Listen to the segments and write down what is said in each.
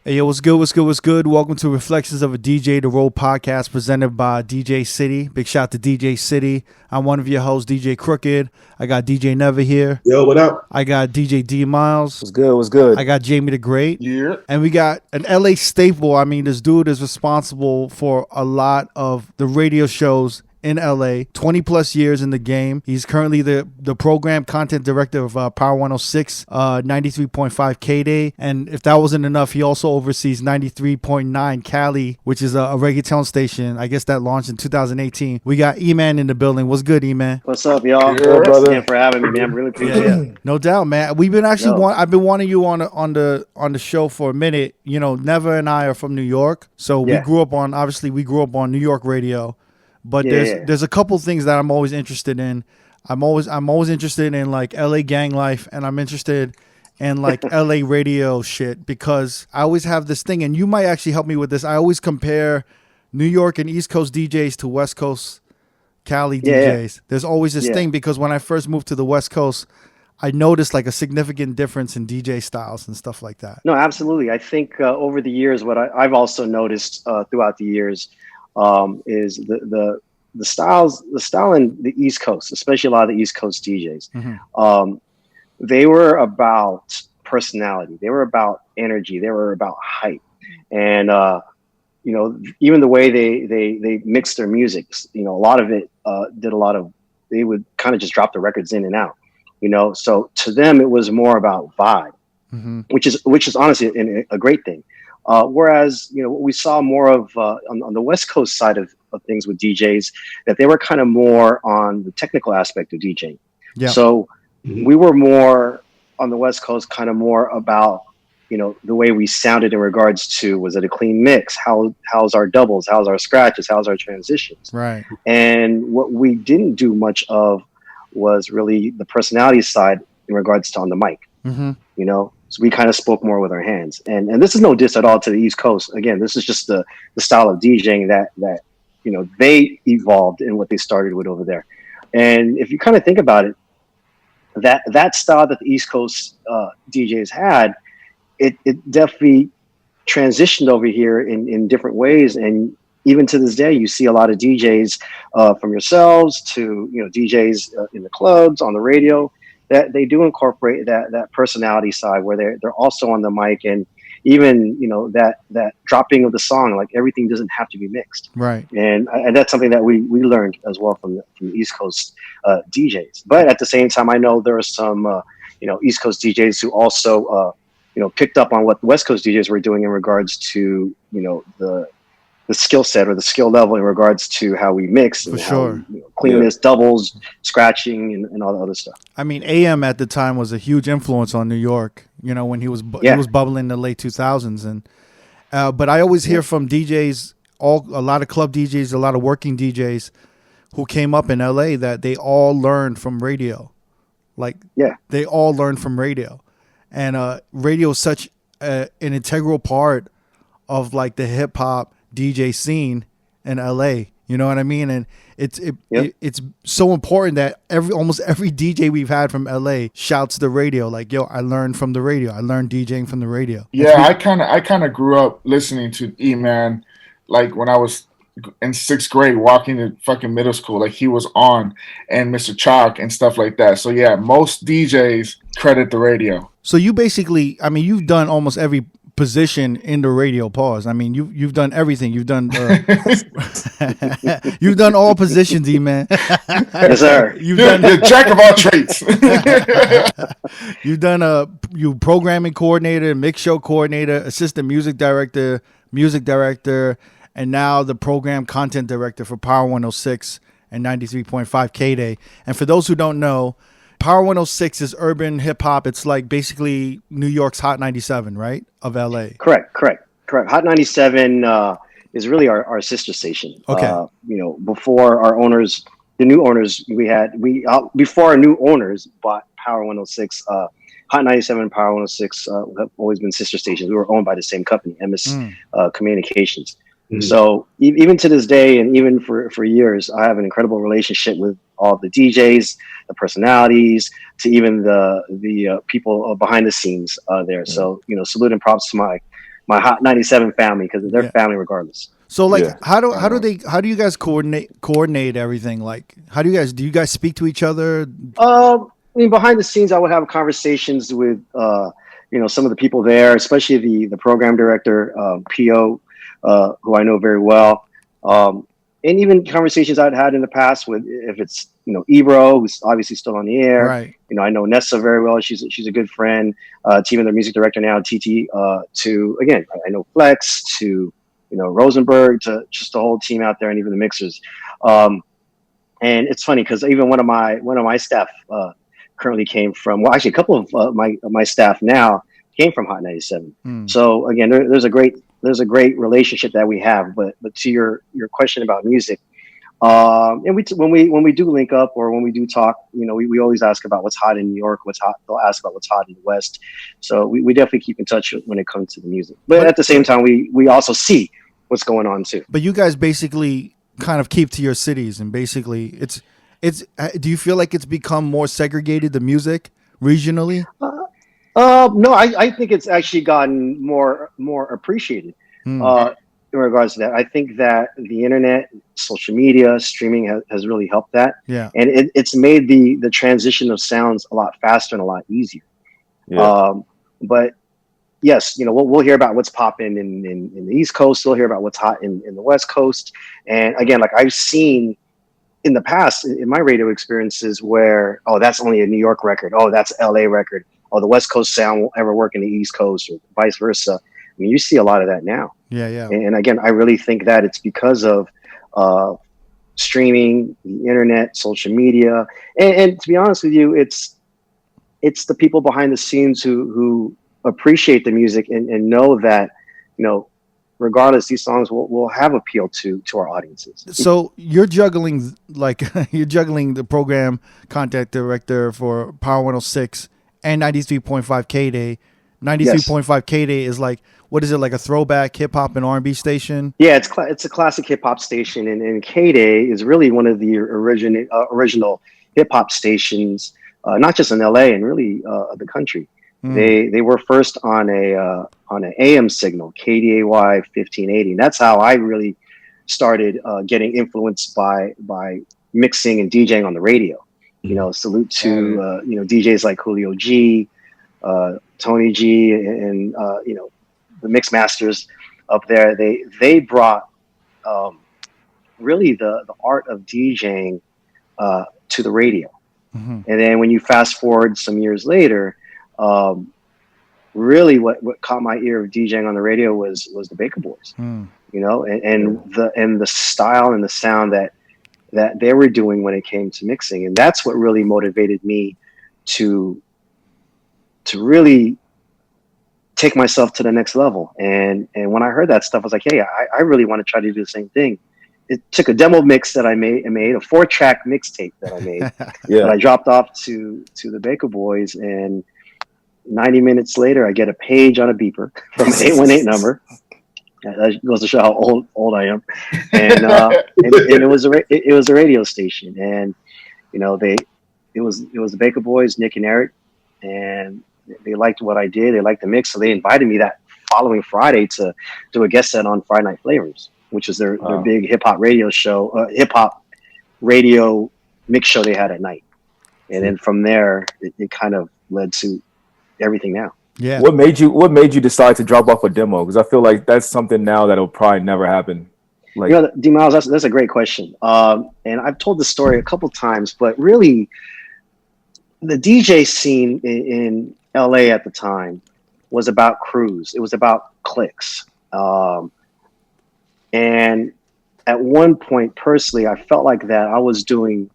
Hey, yo, what's good, what's good, what's good? Welcome to Reflections of a DJ, the R.O.A.D podcast presented by DJ City. Big shout out to DJ City. I'm one of your hosts, DJ Crooked. I got DJ Never here. Yo, what up? I got DJ D Miles. What's good, what's good? I got Jamie the Great. Yeah. And we got an LA staple. I mean, this dude is responsible for a lot of the radio shows in LA, 20 plus years in the game. He's currently the program content director of Power 106, 93.5 K-Day. And if that wasn't enough, he also oversees 93.9 Cali, which is a reggaeton station. I guess that launched in 2018. We got E-Man in the building. What's good, E-Man? What's up, y'all? Yeah, brother. Thanks for having me, man. Really appreciate it. No doubt, man. We've been actually I've been wanting you on the show for a minute. You know, Never and I are from New York, so we grew up on New York radio. But there's a couple things that I'm always interested in. I'm always interested in like LA gang life, and I'm interested in like LA radio shit, because I always have this thing, and you might actually help me with this. I always compare New York and East Coast DJs to West Coast Cali DJs. There's always this thing, because when I first moved to the West Coast, I noticed like a significant difference in DJ styles and stuff like that. No, absolutely. I think over the years, what I've also noticed throughout the years is the style in the East Coast, especially a lot of the East Coast DJs. Mm-hmm. They were about personality. They were about energy. They were about hype. And, even the way they mixed their music, a lot of it they would kind of just drop the records in and out, so to them, it was more about vibe, mm-hmm. which is honestly a great thing. Whereas, what we saw more of on the West Coast side of things with DJs, that they were kind of more on the technical aspect of DJing. Yeah. So we were more on the West Coast, kind of more about, the way we sounded in regards to, was it a clean mix? How's our doubles? How's our scratches? How's our transitions? Right. And what we didn't do much of was really the personality side in regards to on the mic, mm-hmm. So we kind of spoke more with our hands, and this is no diss at all to the East Coast. Again, this is just the style of DJing that they evolved in what they started with over there. And if you kind of think about it, that style that the East Coast DJs had, it definitely transitioned over here in different ways. And even to this day, you see a lot of DJs from yourselves to DJs in the clubs, on the radio, that they do incorporate that personality side, where they're also on the mic, and even that dropping of the song, like everything doesn't have to be mixed, right? And that's something that we learned as well from the East Coast DJs. But at the same time, I know there are some East Coast DJs who also picked up on what the West Coast DJs were doing in regards to the skill set or the skill level in regards to how we mix, and sure, cleanness, doubles, scratching, and all the other stuff. I mean, AM at the time was a huge influence on New York, when he was bubbling in the late 2000s. And but I always hear from DJs, a lot of club DJs, a lot of working DJs who came up in LA, that they all learned from radio. They all learned from radio. And radio is such an integral part of like the hip hop DJ scene in LA, you know what I mean? And it's so important that almost every DJ we've had from LA shouts the radio, like, yo, I learned from the radio. I learned DJing from the radio. Yeah, I kind of grew up listening to E-Man, like when I was in 6th grade, walking to fucking middle school, like he was on, and Mr. Chalk and stuff like that. So yeah, most DJs credit the radio. So you basically, I mean, you've done almost every position in the radio pause. I mean, you've done everything. You've done you've done all positions, E-Man. Yes, sir. You've done the jack of all trades. You've done you programming coordinator, mix show coordinator, assistant music director, and now the program content director for Power 106 and 93.5 K-Day. And for those who don't know, Power 106 is urban hip hop. It's like basically New York's Hot 97, right? Of LA. Correct. Hot 97 is really our sister station. Okay. Before the new owners before our new owners bought Power 106, Hot 97 and Power 106 have always been sister stations. We were owned by the same company, MS Communications. Mm-hmm. So even to this day, and even for years, I have an incredible relationship with all the DJs, the personalities, to even the people behind the scenes there. So salute and props to my Hot 97 family, because they're family regardless. So like, how do you guys coordinate everything? Like, do you guys speak to each other? I mean, behind the scenes, I would have conversations with, some of the people there, especially the program director, PO, who I know very well. And even conversations I'd had in the past with, if it's, Ebro, who's obviously still on the air. Right. I know Nessa very well. She's a good friend, to even their music director now, TT, to, again, I know Flex, to, Rosenberg, to just the whole team out there, and even the mixers. And it's funny because even one of my staff currently came from, well, actually a couple of my staff now came from Hot 97. So again, there's a great relationship that we have. But to your question about music, and when we do link up or when we do talk, we always ask about what's hot in New York, they'll ask about what's hot in the West. So we definitely keep in touch when it comes to the music. But at the same time, we also see what's going on too. But you guys basically kind of keep to your cities, and basically it's do you feel like it's become more segregated, the music regionally? No, I think it's actually gotten more appreciated in regards to that. I think that the internet, social media, streaming has really helped that. Yeah. And it's made the transition of sounds a lot faster and a lot easier. Yeah. But yes, we'll hear about what's popping in the East Coast. We'll hear about what's hot in the West Coast. And again, like I've seen in the past in my radio experiences where, oh, that's only a New York record. Oh, that's LA record. Oh, the West Coast sound won't ever work in the East Coast, or vice versa. I mean, you see a lot of that now. Yeah. And again, I really think that it's because of streaming, the internet, social media, and to be honest with you, it's the people behind the scenes who appreciate the music and know that, regardless, these songs will have appeal to our audiences. So you're juggling the program content director for Power 106 and 93.5 K-Day. 93.5 K-Day is like, what is it, like a throwback hip hop and R&B station? Yeah, it's a classic hip hop station, and K-Day is really one of the original hip hop stations, not just in LA and really the country. They were first on an AM signal, KDAY 1580. And that's how I really started getting influenced by mixing and DJing on the radio. Salute to DJs like Julio G, Tony G, and the mix masters up there. They brought really the art of DJing to the radio. And then when you fast forward some years later, really what caught my ear of DJing on the radio was the Baker Boys, and the style and the sound that they were doing when it came to mixing. And that's what really motivated me to really take myself to the next level. And when I heard that stuff, I was like, hey, I really want to try to do the same thing. It took a demo mix that I made a 4-track mixtape that I made that I dropped off to the Baker Boys, and 90 minutes later, I get a page on a beeper from an 818 number. That goes to show how old I am. And it was a radio station, and it was the Baker Boys, Nick and Eric, and they liked what I did. They liked the mix, so they invited me that following Friday to do a guest set on Friday Night Flavors, which is their big hip hop radio show, hip hop radio mix show they had at night. And then from there, it kind of led to everything now. Yeah. What made you decide to drop off a demo? Because I feel like that's something now that'll probably never happen. Like, D Miles, that's a great question. And I've told the story a couple times, but really, the DJ scene in LA at the time was about crews. It was about cliques. And at one point, personally, I felt like that I was doing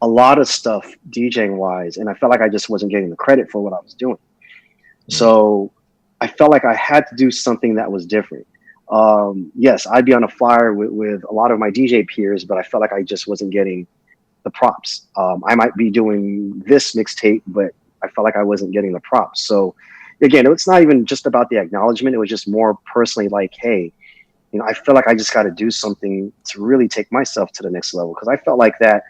a lot of stuff DJing wise, and I felt like I just wasn't getting the credit for what I was doing. So I felt like I had to do something that was different. Yes, I'd be on a flyer with a lot of my DJ peers, but I felt like I just wasn't getting the props. I might be doing this mixtape, but I felt like I wasn't getting the props. So again, it's not even just about the acknowledgement. It was just more personally like, hey, I feel like I just got to do something to really take myself to the next level. Because I felt like that,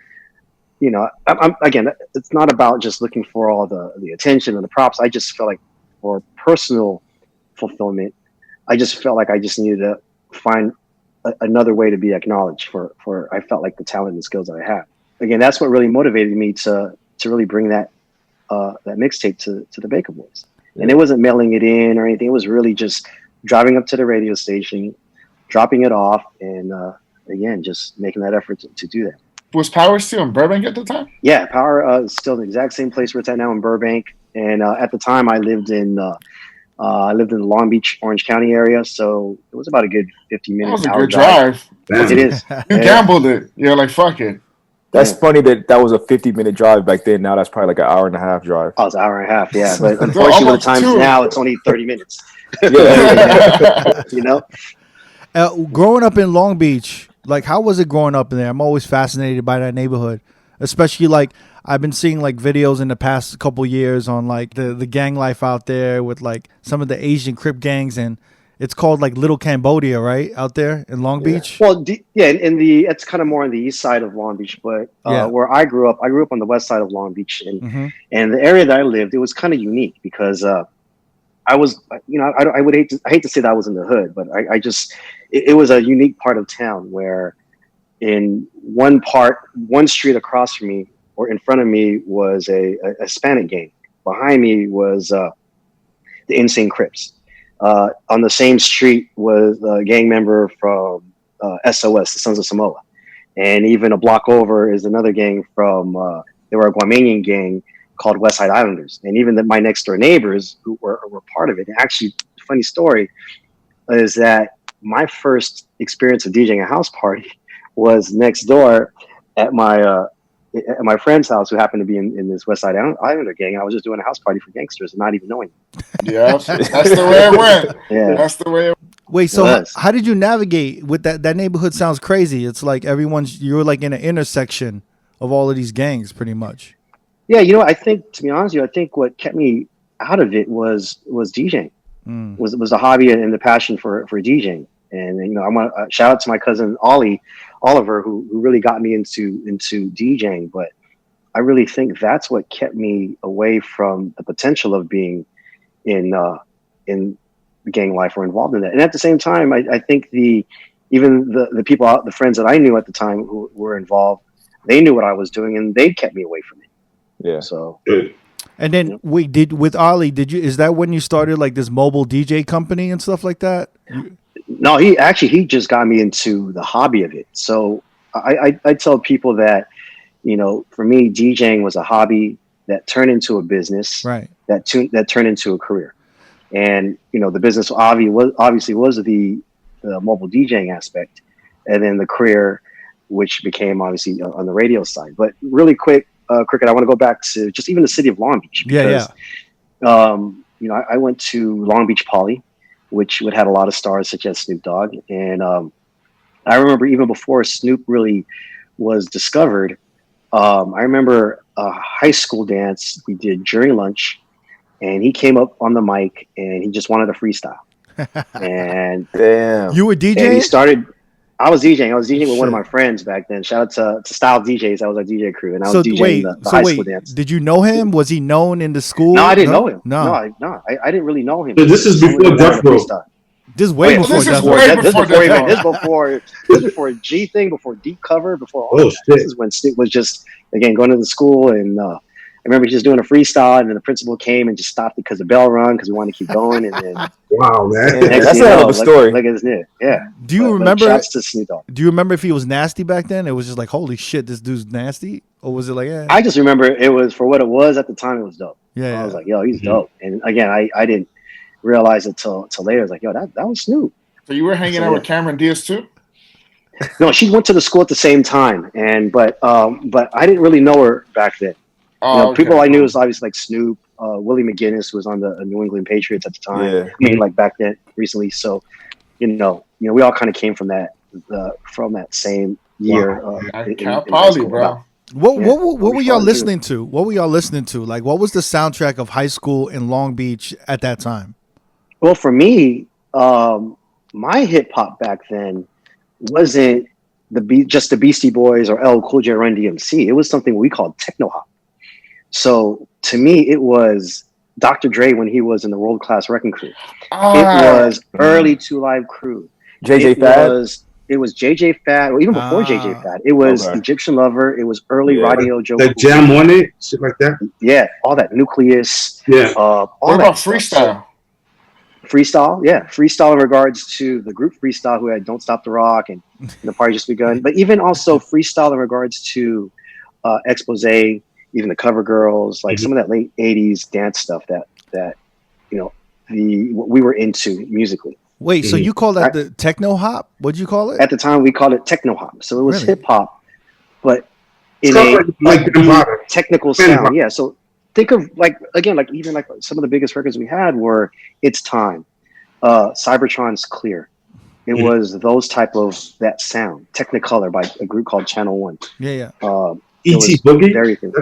again, it's not about just looking for all the attention and the props. I just felt like for personal fulfillment, I just felt like I just needed to find another way to be acknowledged for I felt like the talent and skills that I have. Again, that's what really motivated me to really bring that mixtape to the Baker Boys. And it wasn't mailing it in or anything. It was really just driving up to the radio station, dropping it off, and again, just making that effort to do that. Was Power still in Burbank at the time? Yeah, Power is still the exact same place where it's at now in Burbank. And at the time, I lived in the Long Beach, Orange County area, so it was about a good 15-minute. That was a good drive. It is. You gambled it. You're like, fuck it. That's funny that was a 50-minute drive back then. Now that's probably like an hour and a half drive. Oh, it's an hour and a half, yeah. But unfortunately, with the times now, it's only 30 minutes. Yeah. You know? Growing up in Long Beach, like, how was it growing up in there? I'm always fascinated by that neighborhood, especially like I've been seeing like videos in the past couple years on like the gang life out there with like some of the Asian Crip gangs, and it's called like Little Cambodia, right, out there in Long Beach. Well, it's kind of more on the east side of Long Beach, but where I grew up on the west side of Long Beach, and and the area that I lived, it was kind of unique because I was, I would hate to say that I was in the hood, but it was a unique part of town where in one street across from me or in front of me was a Hispanic gang. Behind me was the Insane Crips. On the same street was a gang member from SOS, the Sons of Samoa. And even a block over is another gang from, they were a Guamanian gang called West Side Islanders. And even my next door neighbors who were part of it. And actually, funny story is that my first experience of DJing a house party was next door at my friend's house, who happened to be in this West Side Islander gang. I was just doing a house party for gangsters and not even knowing them. Yeah, that's the way it went. Yeah. That's the way it went. Wait, so how did you navigate with that? That neighborhood sounds crazy. It's like you're like in an intersection of all of these gangs pretty much. Yeah, I think, to be honest with you, I think what kept me out of it was DJing. Was the hobby and the passion for DJing. And I want to shout out to my cousin Oliver, who really got me into DJing. But I really think that's what kept me away from the potential of being in gang life or involved in that. And at the same time, I think even the people the friends that I knew at the time who were involved, they knew what I was doing and they kept me away from it. Yeah. So. And then with Ollie, is that when you started like this mobile DJ company and stuff like that? No, he just got me into the hobby of it. So I tell people that, for me, DJing was a hobby that turned into a business, right? That turned into a career. And, the business obviously was the mobile DJing aspect, and then the career, which became obviously on the radio side. But really quick, Cricket, I want to go back to just even the city of Long Beach. Because, I went to Long Beach Poly, which would have a lot of stars such as Snoop Dogg. And I remember even before Snoop really was discovered, I remember a high school dance we did during lunch, and he came up on the mic and he just wanted a freestyle. And damn, you were DJing? And he started. I was DJing. With one of my friends back then. Shout out to Style DJs. That was our DJ crew, and I was DJing the high school dance. Did you know him? Was he known in the school? No, I didn't know him. No, I didn't really know him. So this is before Death Row. This is way before Death Row. This before G thing, before Deep Cover, before all that. This is when Snoop was just again going to the school, and I remember just doing a freestyle, and then the principal came and just stopped it because the bell rung because we wanted to keep going. And then wow, man, that's a hell of a story. Look at his name. Yeah. Do you remember? Shouts to Snoop Dogg. Do you remember if he was nasty back then? It was just like, holy shit, this dude's nasty, or was it like? Eh? I just remember it was for what it was at the time. It was dope. Yeah, I was like, yo, he's dope. And again, I didn't realize it till later. I was like, yo, that was Snoop. So you were hanging out with Cameron Diaz too? No, she went to the school at the same time, but I didn't really know her back then. People I knew was obviously like Snoop, Willie McGinnis was on the New England Patriots at the time. Yeah. I mean, like back then, recently. So, we all kind of came from that same year. Cal Poly, bro. What were y'all listening to? What were y'all listening to? Like, what was the soundtrack of high school in Long Beach at that time? Well, for me, my hip hop back then wasn't just the Beastie Boys or LL Cool J or Run DMC. It was something we called techno hop. So to me, it was Dr. Dre when he was in the World Class Wrecking Crew. Oh, It was early 2 Live Crew. JJ Fad. It was JJ Fad, or even before JJ Fad. It was Egyptian Lover. It was early Radio Joe. That Jam on it, shit like that. Yeah, all that Nucleus. Yeah. What about freestyle? Freestyle, yeah. Freestyle in regards to the group Freestyle who had Don't Stop the Rock and The Party Just Begun. But even also freestyle in regards to Expose, even the Cover Girls, like some of that late 80s dance stuff that you know, what we were into musically. Wait, so you call that the techno hop? What'd you call it? At the time, we called it techno hop. So it was hip hop, but in like technical sound. Yeah. So think of even some of the biggest records we had were It's Time, Cybertron's Clear. It was those type of that sound, Technicolor by a group called Channel One. Yeah. E.T. Boogie. Everything.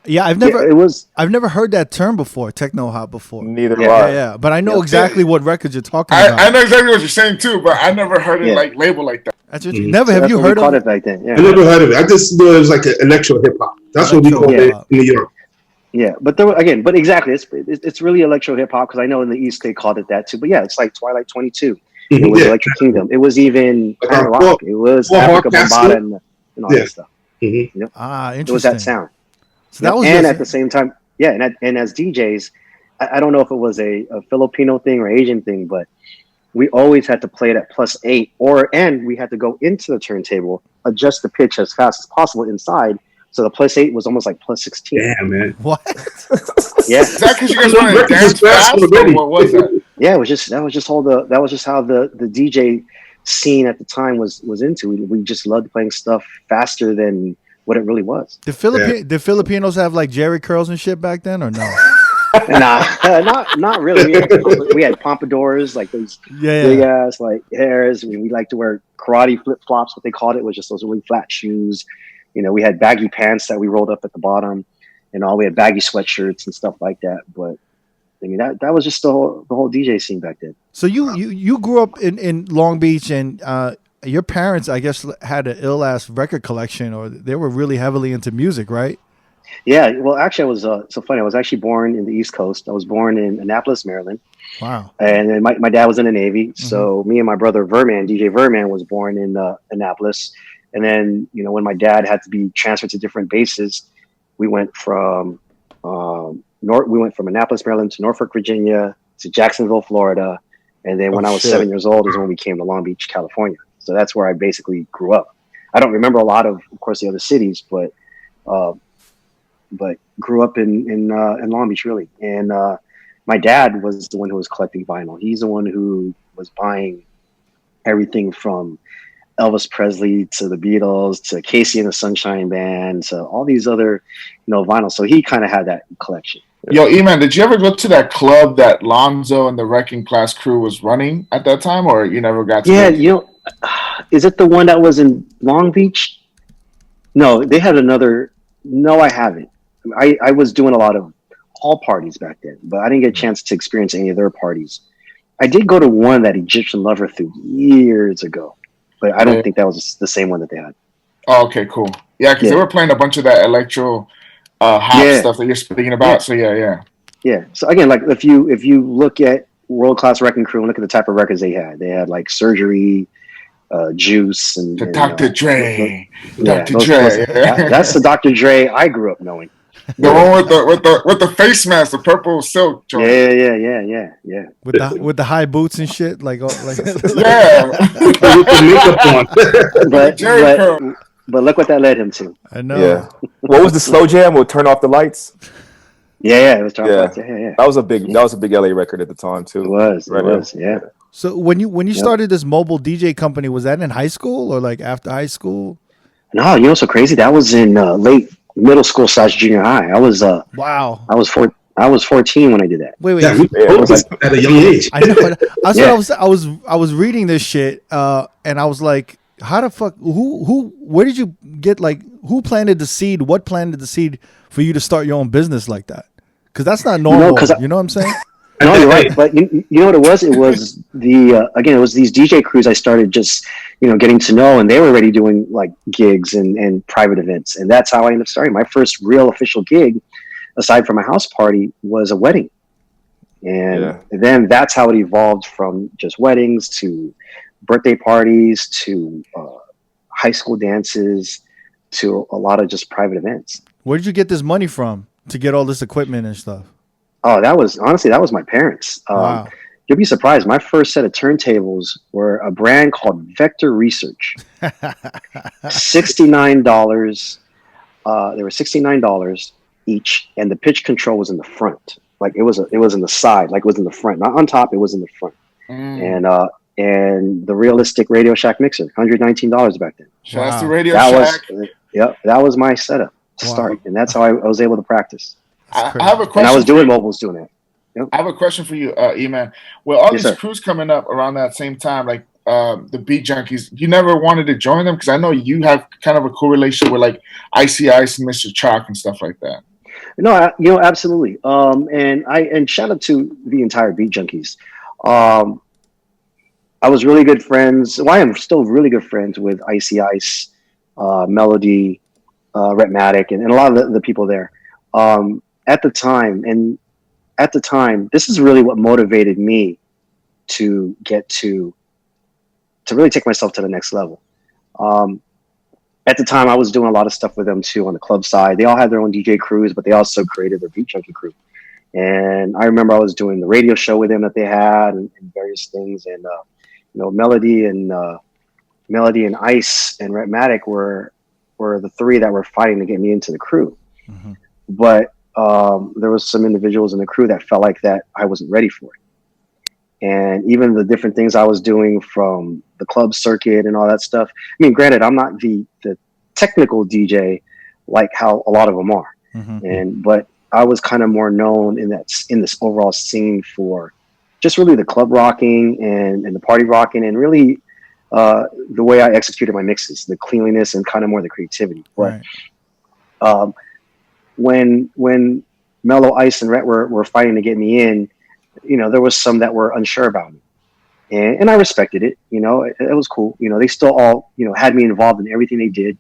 Yeah, I've never heard that term before, techno hop before. Neither have I. Yeah, but I know exactly what records you're talking about. I know exactly what you're saying too, but I never heard it like labeled like that. That's what have you heard of it back then? Yeah. I never heard of it. I just knew it was like an electro hip hop. That's what we call it in New York. Yeah, but exactly, it's really electro hip hop because I know in the East they called it that too. But yeah, it's like Twilight 22. It was Electric Kingdom. It was even kind of rock. It was Africa Bombata and all that stuff. Interesting. It was that sound. So that was at the same time, and as DJs, I don't know if it was a Filipino thing or Asian thing, but we always had to play it at +8, and we had to go into the turntable, adjust the pitch as fast as possible inside. So the +8 was almost like +16. Yeah, man. What? Yeah. Is that because you guys wanted to dance fast? What was that? Yeah, that was just how the DJ scene at the time was into. We just loved playing stuff faster than what it really was. Did Filipinos have like Jerry curls and shit back then, or no? Not really. We had pompadours, like those big ass like hairs. We liked to wear karate flip flops. What they called it was just those really flat shoes. You know, we had baggy pants that we rolled up at the bottom, and all we had baggy sweatshirts and stuff like that. But I mean, that was just the whole DJ scene back then. So you grew up in Long Beach, and your parents, I guess, had an ill-ass record collection, or they were really heavily into music, right? Yeah. Well, actually, I was so funny. I was actually born in the East Coast. I was born in Annapolis, Maryland. Wow. And then my dad was in the Navy. So me and my brother Verman, DJ Verman, was born in Annapolis. And then, you know, when my dad had to be transferred to different bases, we went from Annapolis, Maryland to Norfolk, Virginia, to Jacksonville, Florida. And then when I was 7 years old is when we came to Long Beach, California. So that's where I basically grew up. I don't remember a lot of course, the other cities, but grew up in Long Beach, really. And my dad was the one who was collecting vinyl. He's the one who was buying everything from Elvis Presley to the Beatles to Casey and the Sunshine Band to all these other, vinyl. So he kind of had that collection. Yo, E-Man, did you ever go to that club that Lonzo and the Wrecking Class crew was running at that time, or you never got to? Yeah, is it the one that was in Long Beach? No, they had another. No, I haven't. I was doing a lot of hall parties back then, but I didn't get a chance to experience any of their parties. I did go to one that Egyptian Lover threw years ago, but I don't think that was the same one that they had. Oh, okay, cool. Yeah, because they were playing a bunch of that electro hop stuff that you're speaking about. So yeah. So again, like if you look at World Class Wrecking Crew and look at the type of records they had like Surgery, Juice, and Dr. Dre. Dr. Dre. That's the Dr. Dre I grew up knowing. The one with the face mask, the purple silk joint. Yeah. With the high boots and shit, like yeah, with the makeup on. But look what that led him to. I know. Yeah. What was the slow jam? We'll turn off the lights. Yeah, it was turn off the lights. Yeah. That was a big LA record at the time too. It was. Yeah. So when you started this mobile DJ company, was that in high school or like after high school? No, so crazy. That was in late middle school / junior high. I was wow. I was 14 when I did that. Wait. Yeah, at a young age. I know. I was reading this shit, and I was like, how the fuck? Where did you get who planted the seed? What planted the seed for you to start your own business like that? Because that's not normal. You know what I'm saying? No, you're right. But you know what it was? It was it was these DJ crews I started just, getting to know, and they were already doing like gigs and private events. And that's how I ended up starting. My first real official gig aside from a house party, was a wedding. And then that's how it evolved from just weddings to birthday parties to high school dances to a lot of just private events. Where did you get this money from to get all this equipment and stuff? Oh, that was my parents. Wow. You'll be surprised. My first set of turntables were a brand called Vector Research. $69. They were $69 each, and the pitch control was in the front. Like it was in the side, like it was in the front, not on top. It was in the front. And the realistic Radio Shack mixer, $119 back then. Shout out to Radio Shack. That was my setup to start, and that's how I was able to practice. I have a question. And I was doing mobiles doing that. Yep. I have a question for you, E-Man. Well, all these crews coming up around that same time, like the Beat Junkies, you never wanted to join them? Because I know you have kind of a cool relationship with like Icy Ice and Mr. Chalk and stuff like that. No, absolutely. And shout out to the entire Beat Junkies. I was really good friends. Well, I am still really good friends with Icy Ice, Melody, Rhetmatic, and a lot of the people there. At the time, this is really what motivated me to get to really take myself to the next level. At the time, I was doing a lot of stuff with them too on the club side. They all had their own DJ crews, but they also created their Beat Junkie crew. And I remember I was doing the radio show with them that they had and various things. And Melody and Ice and Rhetmatic were the three that were fighting to get me into the crew. Mm-hmm. But there was some individuals in the crew that felt like that I wasn't ready for it. And even the different things I was doing from the club circuit and all that stuff. I mean, granted, I'm not the technical DJ like how a lot of them are. Mm-hmm. But I was kind of more known in this overall scene for just really the club rocking and the party rocking and really the way I executed my mixes, the cleanliness and kind of more the creativity. But when Mellow, Ice, and Rhett were fighting to get me in, there was some that were unsure about me, and I respected it. It was cool. They still all had me involved in everything they did,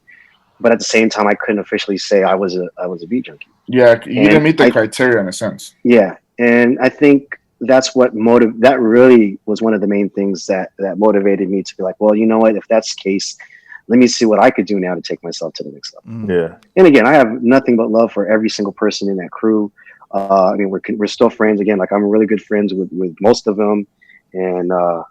but at the same time, I couldn't officially say I was a beat junkie. Yeah, you didn't meet the criteria in a sense. Yeah, and I think that's what that really was one of the main things that motivated me to be like, well, you know what? If that's the case, let me see what I could do now to take myself to the next level. Yeah. And again, I have nothing but love for every single person in that crew. I mean, we're still friends. Again, like I'm really good friends with most of them, and I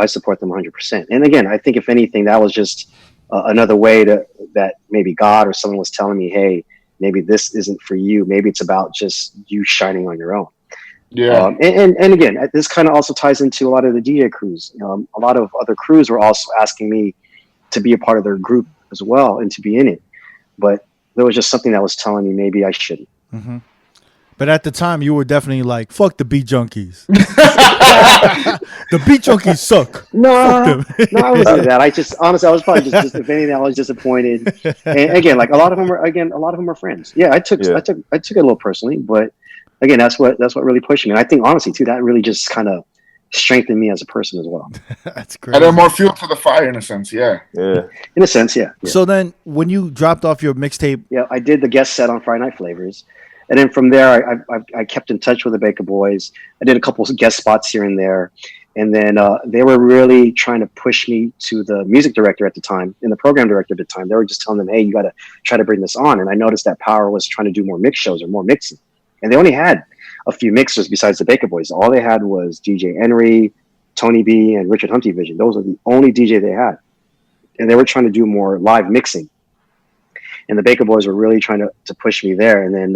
support them 100%. And again, I think if anything, that was just another way that maybe God or someone was telling me, hey, maybe this isn't for you. Maybe it's about just you shining on your own. Yeah. And again, this kind of also ties into a lot of the DJ crews. A lot of other crews were also asking me to be a part of their group as well and to be in it, but there was just something that was telling me maybe I shouldn't. Mm-hmm. But at the time, you were definitely like, "Fuck the Beat Junkies." The Beat Junkies suck. No, I wasn't that. I just honestly, I was probably just if anything, I was disappointed. And again, like a lot of them are friends. Yeah, I took it a little personally, but again, that's what really pushed me. And I think honestly, too, that really just kind of strengthened me as a person as well. That's great. Added more fuel to the fire, in a sense. Yeah. In a sense, yeah. So then, when you dropped off your mixtape, I did the guest set on Friday Night Flavors. And then from there, I kept in touch with the Baker Boys. I did a couple of guest spots here and there. And then they were really trying to push me to the music director at the time and the program director at the time. They were just telling them, hey, you got to try to bring this on. And I noticed that Power was trying to do more mix shows or more mixing. And they only had a few mixers besides the Baker Boys. All they had was DJ Henry, Tony B, and Richard Humpty Vision. Those are the only DJ they had. And they were trying to do more live mixing. And the Baker Boys were really trying to push me there. And then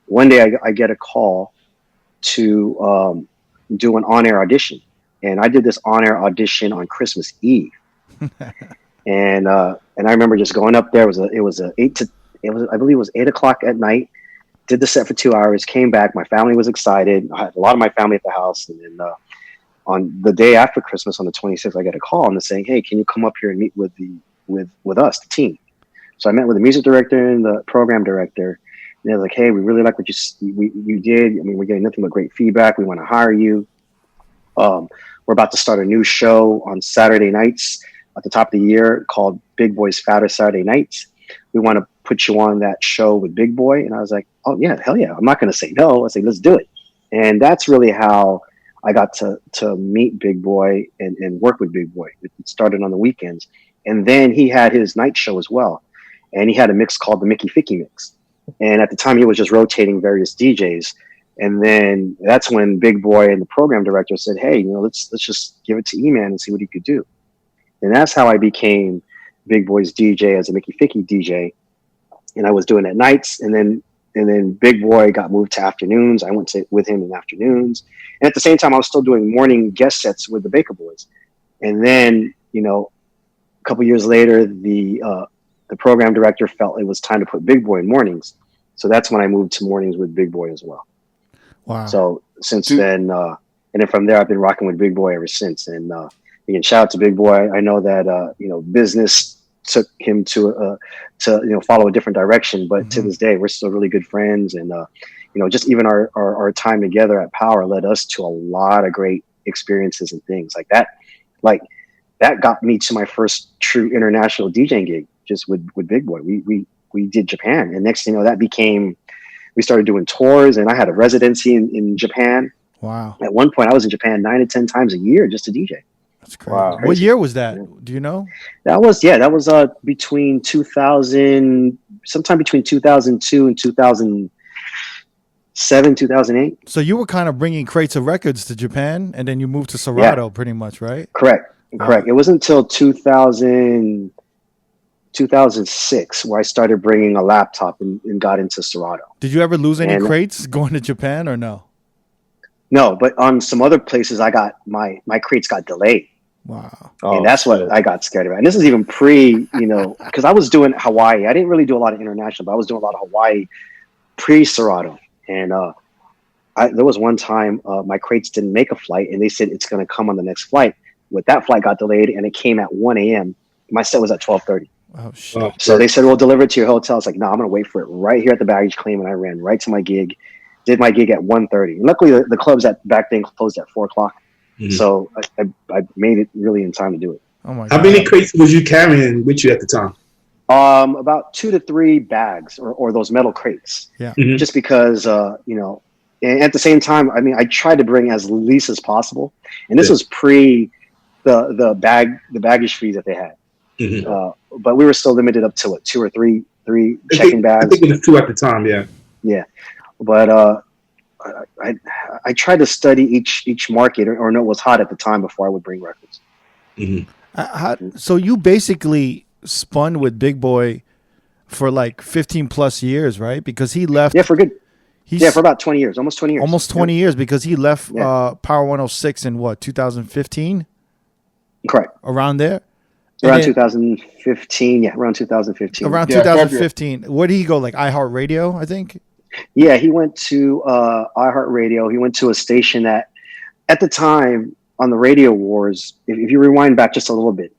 one day I get a call to do an on-air audition. And I did this on-air audition on Christmas Eve. And I remember just going up there. I believe it was 8 o'clock at night. Did the set for 2 hours, came back. My family was excited. I had a lot of my family at the house. And then on the day after Christmas, on the 26th, I get a call and they're saying, hey, can you come up here and meet with us, the team? So I met with the music director and the program director. And they're like, hey, we really like what you did. I mean, we're getting nothing but great feedback. We want to hire you. We're about to start a new show on Saturday nights at the top of the year called Big Boys Fatter Saturday Nights. We want to put you on that show with Big Boy. And I was like, oh yeah, hell yeah. I'm not going to say no. I say, let's do it. And that's really how I got to meet Big Boy and work with Big Boy. It started on the weekends. And then he had his night show as well. And he had a mix called the Mickey Ficky Mix. And at the time he was just rotating various DJs. And then that's when Big Boy and the program director said, hey, let's just give it to E-Man and see what he could do. And that's how I became Big Boy's DJ as a Mickey Ficky DJ. And I was doing it at nights. And then Big Boy got moved to afternoons. I went with him in afternoons. And at the same time, I was still doing morning guest sets with the Baker Boys. And then, a couple years later, the program director felt it was time to put Big Boy in mornings. So that's when I moved to mornings with Big Boy as well. Wow. So since then, and then from there, I've been rocking with Big Boy ever since. And again, shout out to Big Boy. I know that, business took him to follow a different direction, but to this day, we're still really good friends. And, just even our time together at Power led us to a lot of great experiences and things like that. Like that got me to my first true international DJing gig just with Big Boy. We did Japan, and next thing you know, we started doing tours, and I had a residency in Japan. Wow. At one point I was in Japan 9 to 10 times a year just to DJ. That's crazy. Wow. What year was that? Do you know? That was between 2000, sometime between 2002 and 2007, 2008. So you were kind of bringing crates of records to Japan, and then you moved to Serato pretty much, right? Correct. It wasn't until 2006 where I started bringing a laptop and got into Serato. Did you ever lose any crates going to Japan or no? No, but on some other places, I got my crates got delayed. Wow. And that's what I got scared about. And this is even because I was doing Hawaii. I didn't really do a lot of international, but I was doing a lot of Hawaii pre-Serato. And there was one time my crates didn't make a flight, and they said it's going to come on the next flight. But that flight got delayed, and it came at 1 a.m. My set was at 12:30. Oh, shit. So they said, we'll deliver it to your hotel. I was like, no, I'm going to wait for it right here at the baggage claim. And I ran right to my gig, did my gig at 1:30. And luckily, the clubs back then closed at 4 o'clock. Mm-hmm. So I made it really in time to do it. Oh my God. How many crates was you carrying with you at the time? About 2 to 3 bags or those metal crates. Yeah. Mm-hmm. Just because, and at the same time, I tried to bring as least as possible. And this was pre the baggage fees that they had. Mm-hmm. But we were still limited up to 2 or 3 check-in bags. I think it was 2 at the time. Yeah. Yeah. But I tried to study each market or know what was hot at the time before I would bring records. Mm-hmm. So you basically spun with Big Boy for like 15 plus years, right? Because he left. Yeah, for good. For about 20 years, almost 20 years. Almost 20 years because he left Power 106 in 2015? Correct. Around there? Around 2015, around 2015. Around 2015. Where did he go? Like iHeartRadio, I think? Yeah, he went to iHeartRadio. He went to a station that, at the time, on the radio wars, if you rewind back just a little bit,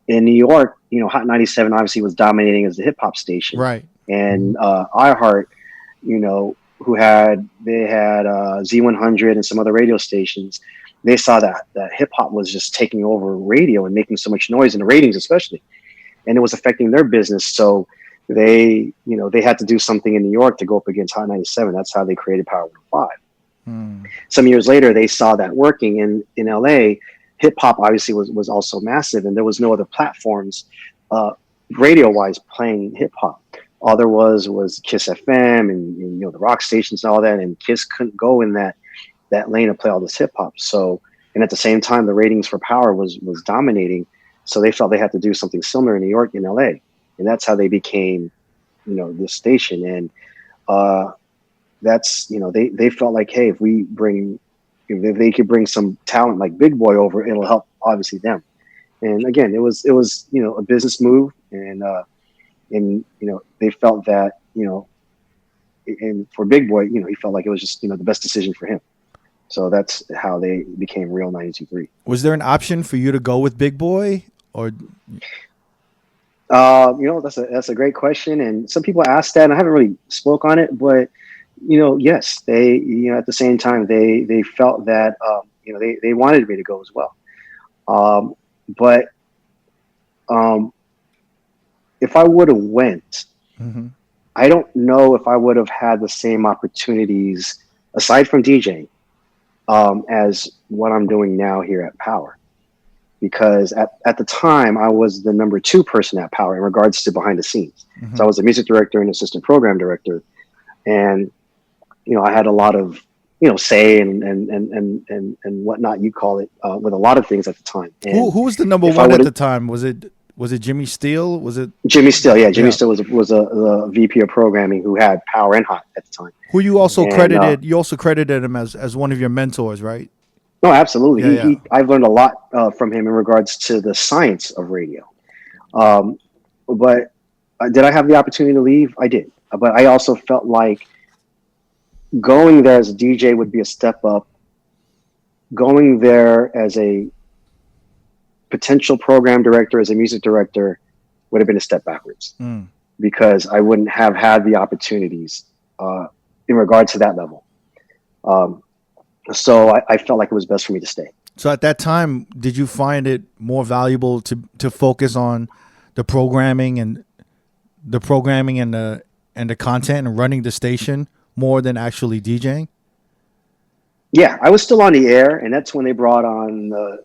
in New York, Hot 97 obviously was dominating as the hip-hop station. Right. And iHeart, they had Z100 and some other radio stations. They saw that hip hop was just taking over radio and making so much noise in the ratings, especially, and it was affecting their business. So they had to do something in New York to go up against Hot 97. That's how they created Power 105. Some years later, they saw that working in LA. Hip hop obviously was also massive, and there was no other platforms, radio wise, playing hip hop. All there was Kiss FM and the rock stations and all that, and Kiss couldn't go in that lane to play all this hip hop. So, and at the same time, the ratings for Power was dominating. So they felt they had to do something similar in New York and LA. And that's how they became, this station. And that's, they felt like, hey, if they could bring some talent like Big Boy over, it'll help obviously them. And again, it was, a business move. And they felt that, and for Big Boy, he felt like it was just, the best decision for him. So that's how they became Real 92.3. Was there an option for you to go with Big Boy, or? That's a great question, and some people ask that, and I haven't really spoke on it, but yes, they, at the same time, they felt that they wanted me to go as well, but if I would have went, I don't know if I would have had the same opportunities aside from DJing as what I'm doing now here at Power. Because at the time, I was the number 2 person at Power in regards to behind the scenes. Mm-hmm. So I was the music director and assistant program director. And, I had a lot of, say and whatnot, you call it, with a lot of things at the time. And who was the number 1 at the time? Was it Jimmy Steele? Was it Jimmy Steele? Yeah, Jimmy Steele was a VP of programming who had Power and Hot at the time. Who you also credited? You also credited him as one of your mentors, right? No, absolutely. I've learned a lot from him in regards to the science of radio. But did I have the opportunity to leave? I did. But I also felt like going there as a DJ would be a step up. Going there as a potential program director, as a music director, would have been a step backwards because I wouldn't have had the opportunities in regard to that level. So I felt like it was best for me to stay. So at that time, did you find it more valuable to focus on the programming and the content and running the station more than actually DJing? Yeah, I was still on the air, and that's when they brought on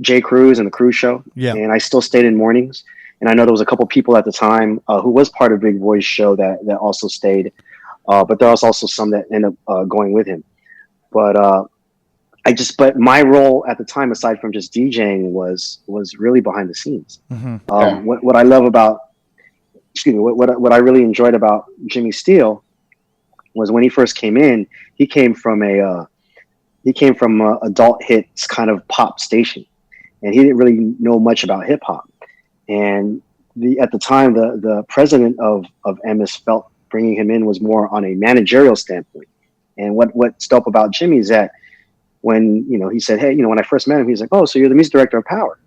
J. Cruz and the Cruz Show. Yeah, and I still stayed in mornings. And I know there was a couple people at the time who was part of Big Boy's show that also stayed, but there was also some that ended up going with him. But but my role at the time, aside from just DJing, was really behind the scenes. Mm-hmm. What I love about, what I really enjoyed about Jimmy Steele was when he first came in, he came from a adult hits kind of pop station, and he didn't really know much about hip hop. And at the time, the president of MS felt bringing him in was more on a managerial standpoint. And what's dope about Jimmy is that when, he said, hey, when I first met him, he's like, oh, so you're the music director of Power.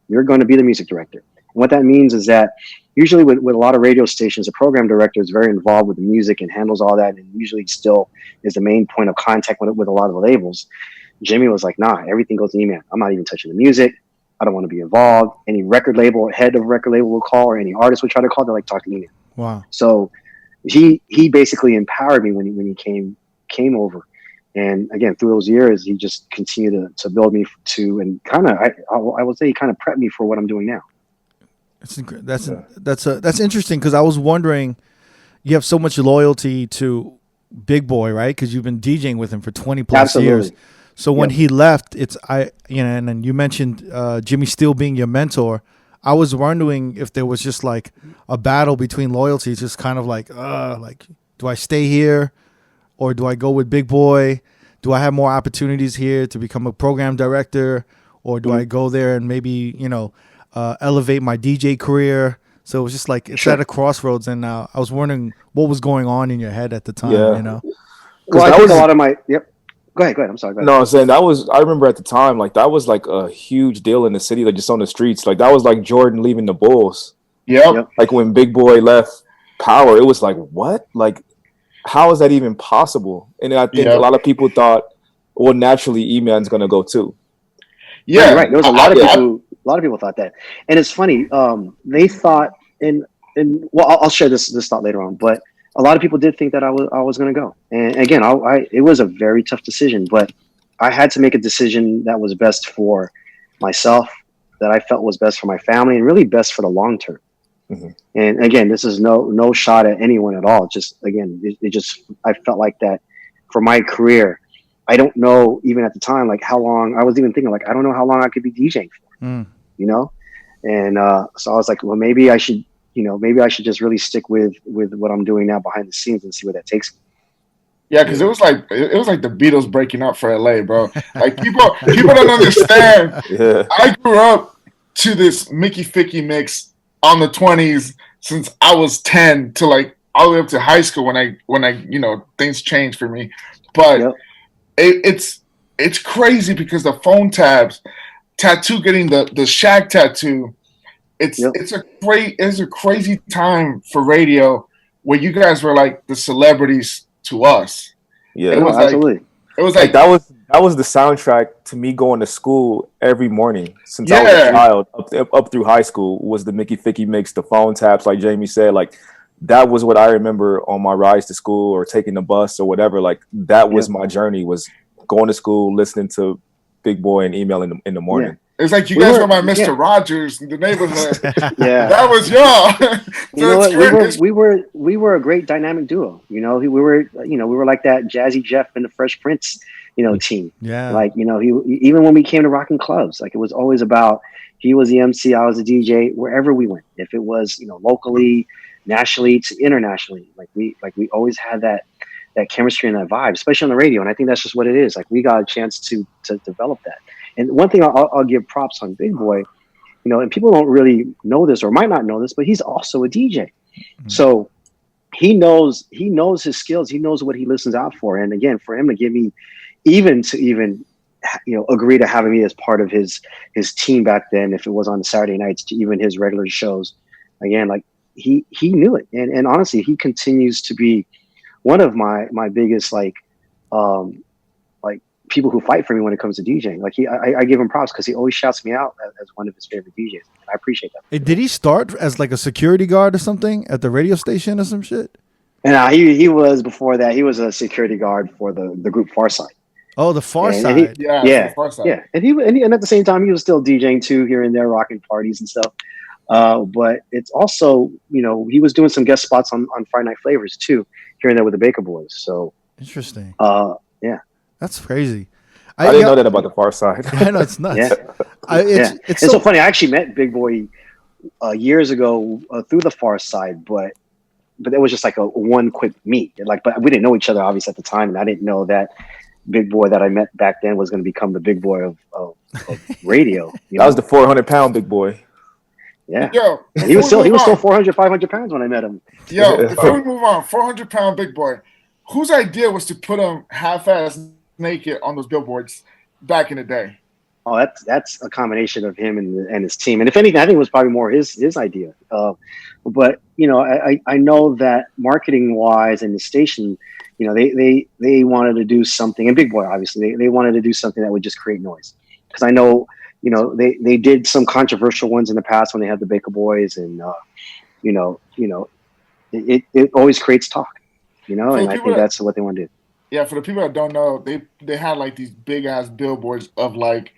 You're going to be the music director. And what that means is that usually with a lot of radio stations, the program director is very involved with the music and handles all that, and usually still is the main point of contact with a lot of the labels. Jimmy was like, nah, everything goes to E-Man. I'm not even touching the music. I don't want to be involved. Any head of record label will call, or any artist would try to call, they're like, talk to E-Man. Wow. So he basically empowered me when he came over. And again, through those years, he just continued to build me and kind of, I would say he kind of prepped me for what I'm doing now. That's interesting, because I was wondering, you have so much loyalty to Big Boy, right? Because you've been DJing with him for 20 plus years. So when he left, and then you mentioned Jimmy Steele being your mentor. I was wondering if there was just like a battle between loyalties, just kind of like do I stay here or do I go with Big Boy? Do I have more opportunities here to become a program director, or do I go there and maybe elevate my DJ career? So it was just like it's at a crossroads, and I was wondering what was going on in your head at the time. Well, I think a lot of my Go ahead. I'm sorry. Go ahead. No, I'm saying I remember at the time, like that was like a huge deal in the city, like just on the streets. Like that was like Jordan leaving the Bulls. Yep. Like when Big Boy left Power, it was like, what? Like, how is that even possible? And I think a lot of people thought, well, naturally E-Man's gonna go too. Yeah, right. There was a lot of people. A lot of people thought that, and it's funny. They thought, and well, I'll share this thought later on, but a lot of people did think that I was going to go. And again, it was a very tough decision, but I had to make a decision that was best for myself, that I felt was best for my family, and really best for the long term. Mm-hmm. And again, this is no shot at anyone at all. Just again, I felt like that for my career. I don't know even at the time like how long I was even thinking like I don't know how long I could be DJing for, and so I was like, well, maybe I should just really stick with what I'm doing now behind the scenes and see where that takes me. Yeah, because it was like the Beatles breaking up for LA, bro. Like people don't understand. Yeah. I grew up to this Mickey Ficky mix on the 20s since I was 10 to like all the way up to high school when I things changed for me. But it's crazy because the phone tabs, tattoo, getting the shag tattoo. It's a crazy time for radio where you guys were like the celebrities to us. Yeah, it was absolutely. It was like that was the soundtrack to me going to school every morning since I was a child up through high school. Was the Mickey Ficky mix, the phone taps, like Jamie said, like that was what I remember on my rides to school or taking the bus or whatever. Like that was my journey, was going to school, listening to Big Boy and emailing in the morning. Yeah. It's like you guys were my Mr. Rogers in the neighborhood. That was y'all. You know what? We were a great dynamic duo. We were like that Jazzy Jeff and the Fresh Prince, team. Yeah. Like, even when we came to rocking clubs, like it was always about, he was the MC, I was the DJ, wherever we went. If it was, locally, nationally to internationally, like we always had that chemistry and that vibe, especially on the radio. And I think that's just what it is. Like we got a chance to develop that. And one thing I'll give props on Big Boy, and people don't really know this or might not know this, but he's also a DJ. Mm-hmm. So he knows his skills. He knows what he listens out for. And again, for him to give me even agree to having me as part of his team back then, if it was on the Saturday nights to even his regular shows, again, like he knew it. And honestly, he continues to be one of my biggest, people who fight for me when it comes to DJing. Like I give him props because he always shouts me out as one of his favorite DJs. And I appreciate that. Did he start as like a security guard or something at the radio station or some shit? And he was, before that, he was a security guard for the group Farside. Oh, the Farside. Yeah. And at the same time, he was still DJing too, here and there, rocking parties and stuff. But it's also, he was doing some guest spots on Friday Night Flavors too, here and there with the Baker Boys. So interesting. Yeah. That's crazy. I didn't know that about the Farside. I know, it's nuts. It's so funny. I actually met Big Boy years ago through the Farside, but it was just like a one quick meet. But we didn't know each other obviously at the time, and I didn't know that Big Boy that I met back then was going to become the Big Boy of radio. That was the 400-pound Big Boy. Yeah. Yo, and he was still 400, 500 pounds when I met him. Yo, before we move on, 400-pound Big Boy. Whose idea was to put him half-ass naked on those billboards back in the day? Oh, that's a combination of him and his team. And if anything, I think it was probably more his idea. But I know that marketing wise and the station, they wanted to do something, and Big Boy obviously they wanted to do something that would just create noise. Because I know they did some controversial ones in the past when they had the Baker Boys, and it always creates talk. And I think that's what they want to do. Yeah, for the people that don't know, they had like these big ass billboards of like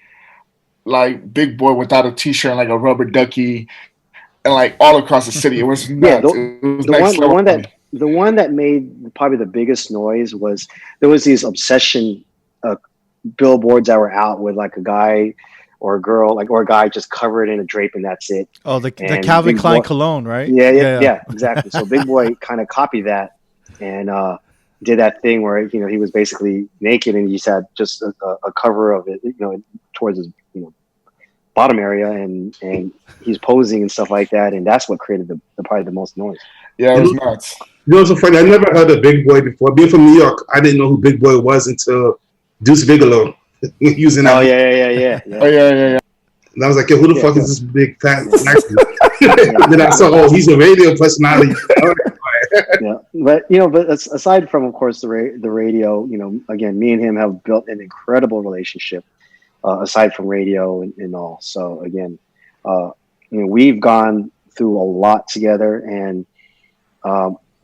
Big Boy without a t-shirt and like a rubber ducky, and like all across the city. It was nuts. The one that made probably the biggest noise was there was these obsession billboards that were out with like a guy or a girl, or a guy just covered in a drape and that's it. Oh, the Calvin Klein cologne, right? Yeah, exactly. So Big Boy kind of copied that and did that thing where he was basically naked and he just had just a cover of it, towards his bottom area, and he's posing and stuff like that, and that's what created the probably the most noise. Yeah, it was nuts. It's so funny. I never heard of Big Boy before. Being from New York, I didn't know who Big Boy was until Deuce Bigelow using that. Oh yeah. Oh yeah. And I was like, yo, who the fuck is this big fat black dude? Then I saw, he's a radio personality. Yeah, but aside from, of course, the radio, again, me and him have built an incredible relationship. Aside from radio and all, so again, we've gone through a lot together, and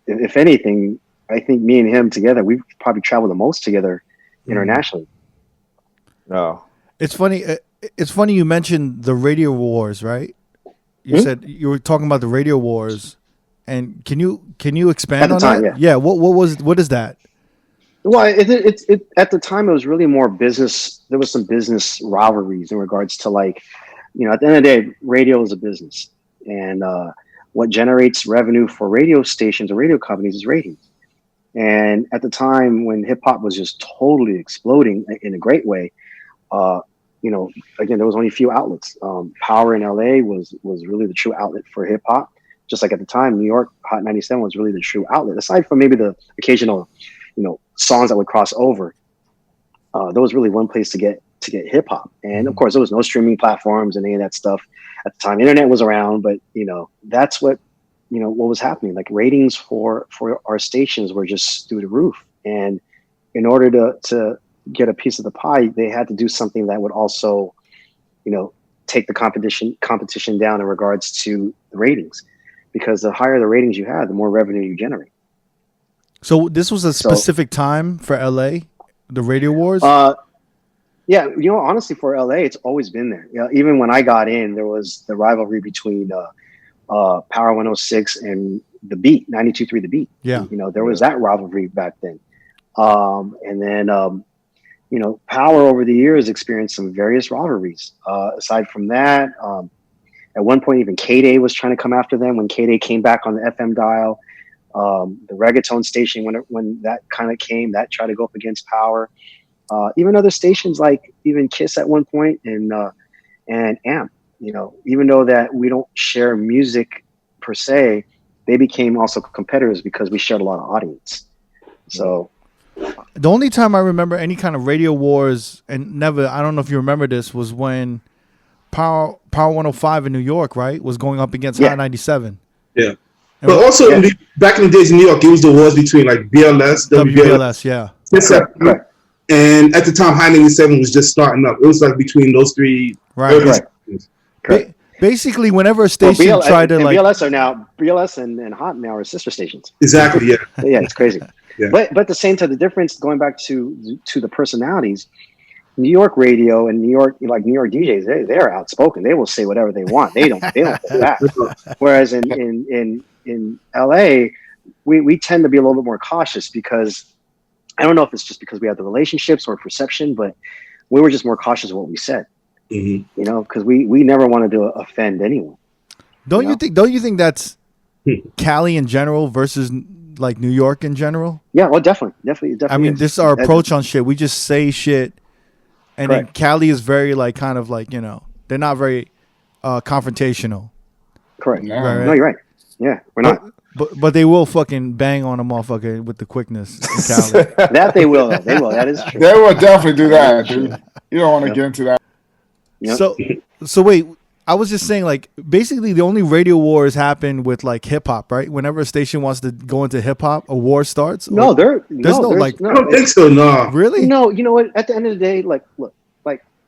if anything, I think me and him together, we've probably traveled the most together internationally. Oh, it's funny. It's funny you mentioned the radio wars, right? You said you were talking about the radio wars, and can you expand on that? Yeah. What is that? Well, it at the time it was really more business. There was some business rivalries in regards to at the end of the day, radio is a business, and what generates revenue for radio stations or radio companies is ratings. And at the time when hip hop was just totally exploding in a great way, again, there was only a few outlets. Power in LA was really the true outlet for hip hop. Just like at the time, New York Hot 97 was really the true outlet. Aside from maybe the occasional, songs that would cross over, there was really one place to get hip hop. And of course, there was no streaming platforms and any of that stuff at the time. Internet was around, but that's what was happening. Like ratings for our stations were just through the roof. And in order to get a piece of the pie, they had to do something that would also, take the competition down in regards to the ratings. because the higher the ratings you have, the more revenue you generate. So this was a specific time for LA, the radio wars? Yeah, honestly, for LA, it's always been there. Even when I got in, there was the rivalry between Power 106 and the Beat, 92.3 The Beat. Yeah. There was that rivalry back then. And then, Power over the years experienced some various rivalries. Aside from that, at one point, even K-Day was trying to come after them when K-Day came back on the FM dial. The reggaeton station, when that kind of came, that tried to go up against Power. Even other stations like even Kiss at one point and AMP, even though that we don't share music per se, they became also competitors because we shared a lot of audience. So the only time I remember any kind of radio wars, and I don't know if you remember this, was when Power 105 in New York, right, was going up against Hot 97. Yeah. But also back in the days in New York, it was the wars between like BLS, WBLS, yeah. Correct. And at the time, High 97 was just starting up. It was like between those three. Right. Basically, whenever a station tried to like BLS and Hot now are sister stations. Exactly. Yeah. Yeah, it's crazy. Yeah. But at the same time, the difference going back to the personalities, New York radio and New York DJs, they're outspoken. They will say whatever they want. They don't hold back. Whereas in LA, we tend to be a little bit more cautious because I don't know if it's just because we have the relationships or perception, but we were just more cautious of what we said. Mm-hmm. Because we never wanted to offend anyone. Don't you think that's Cali in general versus like New York in general? Yeah, well, definitely. I mean, this is our approach on shit. We just say shit, and then Cali is very like kind of like they're not very confrontational. Correct. No, no, you're right. Yeah, we're not. But they will fucking bang on a motherfucker with the quickness in Cali. That they will. They will. That is true. They will definitely do that, dude. You don't want to get into that. Yep. So wait, I was just saying, like, basically the only radio wars happen with like hip hop, right? Whenever a station wants to go into hip hop, a war starts. No, there's no. I don't think so. No, really? No, you know what? At the end of the day, look,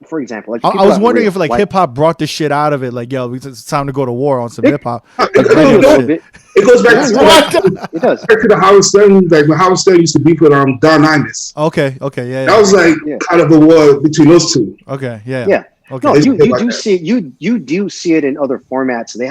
for example, like I was wondering if like hip hop brought the shit out of it, like, yo, it's time to go to war on some hip hop. It goes back to it does. Back to the Howard Stern, like when Howard Stern used to be with Don Imus. Okay, yeah. That was like kind of a war between those two. Okay, yeah. Okay. No, you do see it. You do see it in other formats. They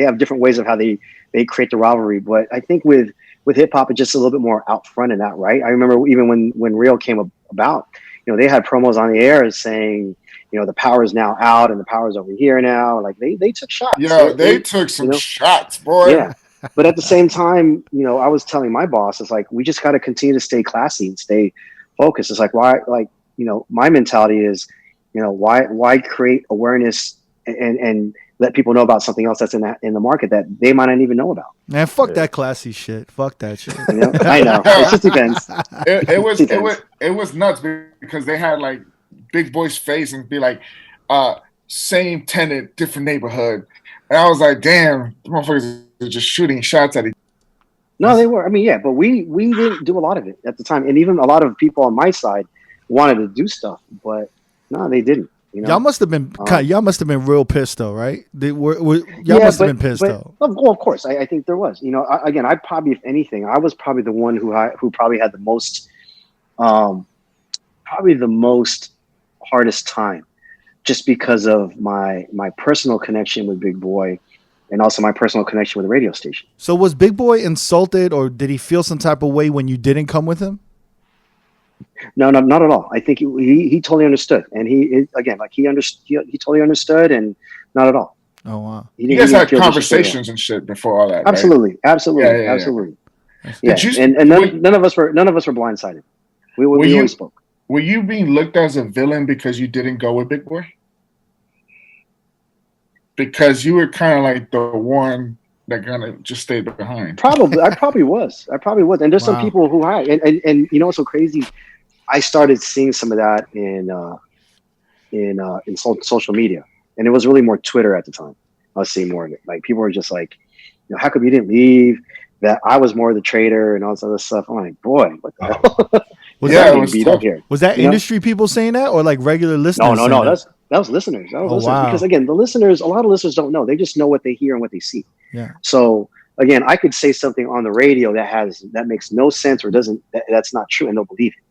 have different ways of how they create the rivalry. But I think with hip hop, it's just a little bit more out front in that, right? I remember even when Real came about, they had promos on the air saying, the power is now out and the power is over here now. Like they took shots. Yeah, they took some shots, boy. Yeah. But at the same time, I was telling my boss, it's like, we just got to continue to stay classy and stay focused. It's like, why, my mentality is, why create awareness and let people know about something else that's in the market that they might not even know about. Man, fuck that classy shit. Fuck that shit. I know. It just depends. It was nuts because they had like Big Boy's face and be like, same tenant, different neighborhood. And I was like, damn, the motherfuckers are just shooting shots at each other. No, they were. I mean, yeah, but we didn't do a lot of it at the time. And even a lot of people on my side wanted to do stuff, but no, they didn't. Y'all must have been real pissed though, right? Y'all must have been pissed though. Of course, I think there was. Again, I probably, if anything, I was probably the one who probably had the most, hardest time, just because of my personal connection with Big Boy, and also my personal connection with the radio station. So was Big Boy insulted, or did he feel some type of way when you didn't come with him? No, not at all. I think he totally understood, and he totally understood, and not at all. Oh wow! You guys had conversations and shit before all that. Absolutely, right? absolutely. Yeah, and none of us were blindsided. We always spoke. Were you being looked as a villain because you didn't go with Big Boy? Because you were kind of like the one that kind of just stayed behind. I probably was. And there's some people who had, and what's so crazy? I started seeing some of that in social media, and it was really more Twitter at the time. I was seeing more of it. Like people were just like, how come you didn't leave? That I was more the traitor and all this other stuff. I'm like, boy, what the hell? Was that industry people saying that, or like regular listeners? No. That was listeners. Wow. Because again, a lot of listeners don't know. They just know what they hear and what they see. Yeah. So again, I could say something on the radio that makes no sense or that's not true, and they'll believe it.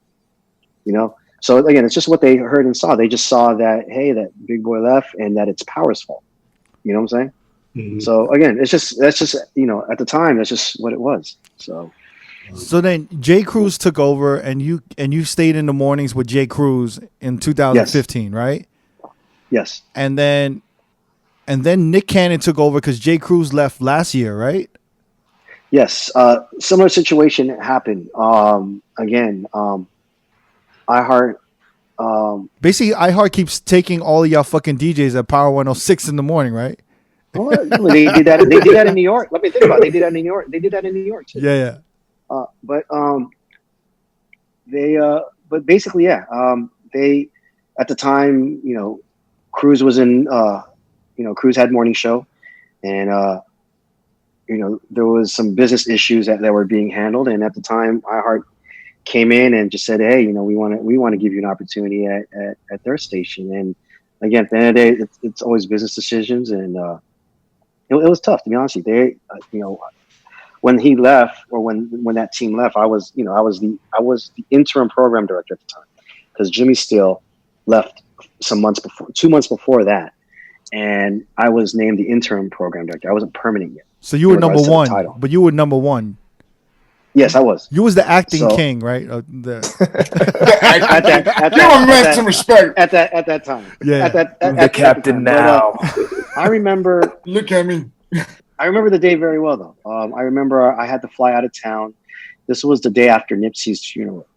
You know. So again, it's just what they heard and saw. They just saw that, hey, that Big Boy left, and that it's Power's fault. You know what I'm saying? Mm-hmm. So again, that's just at the time, that's just what it was. So then J. Cruz took over, and you stayed in the mornings with J. Cruz in 2015, right? Yes. And then Nick Cannon took over because J. Cruz left last year, right? Yes. Similar situation happened. iHeart. Basically, iHeart keeps taking all of y'all fucking DJs at Power 106 in the morning, right? Well, they did that. They did that in New York. Let me think about it. They did that in New York. They did that in New York too. Yeah. But basically, yeah. They at the time, Cruz was in. Cruz had morning show, and there was some business issues that were being handled, and at the time, iHeart came in and just said, hey, we want to give you an opportunity at their station. And again, at the end of the day, it's always business decisions, and it was tough, to be honest with you. They, when he left, or when that team left, I was the interim program director at the time, because Jimmy Steele left 2 months before that, and I was named the interim program director. I wasn't permanent yet. So you were number one, but you were number one. Yes, I was. You was the acting king, right? You were meant some respect at that time. Yeah, the captain now. I remember. Look at me. I remember the day very well, though. I remember I had to fly out of town. This was the day after Nipsey's funeral.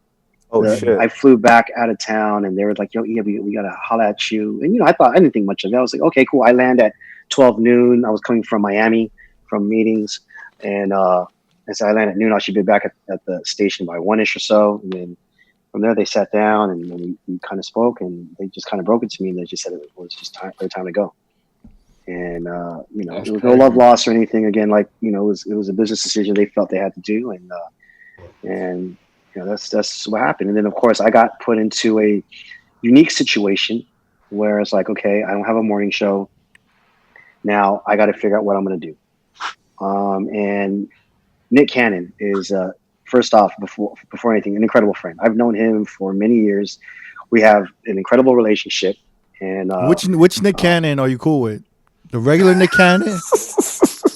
Shit! I flew back out of town, and they were like, "Yo, yeah, we gotta holler at you." And I didn't think much of it. I was like, "Okay, cool." I land at 12 noon. I was coming from Miami from meetings, and so I landed at noon. I should be back at the station by 1-ish or so. And then from there, they sat down and we kind of spoke, and they just kind of broke it to me. And they just said it was just their time to go. And, there was no love lost or anything. Again, it was a business decision they felt they had to do. And that's what happened. And then, of course, I got put into a unique situation where it's like, okay, I don't have a morning show. Now I got to figure out what I'm going to do. And Nick Cannon is, first off, before anything, an incredible friend. I've known him for many years. We have an incredible relationship. And which Nick Cannon are you cool with? The regular Nick Cannon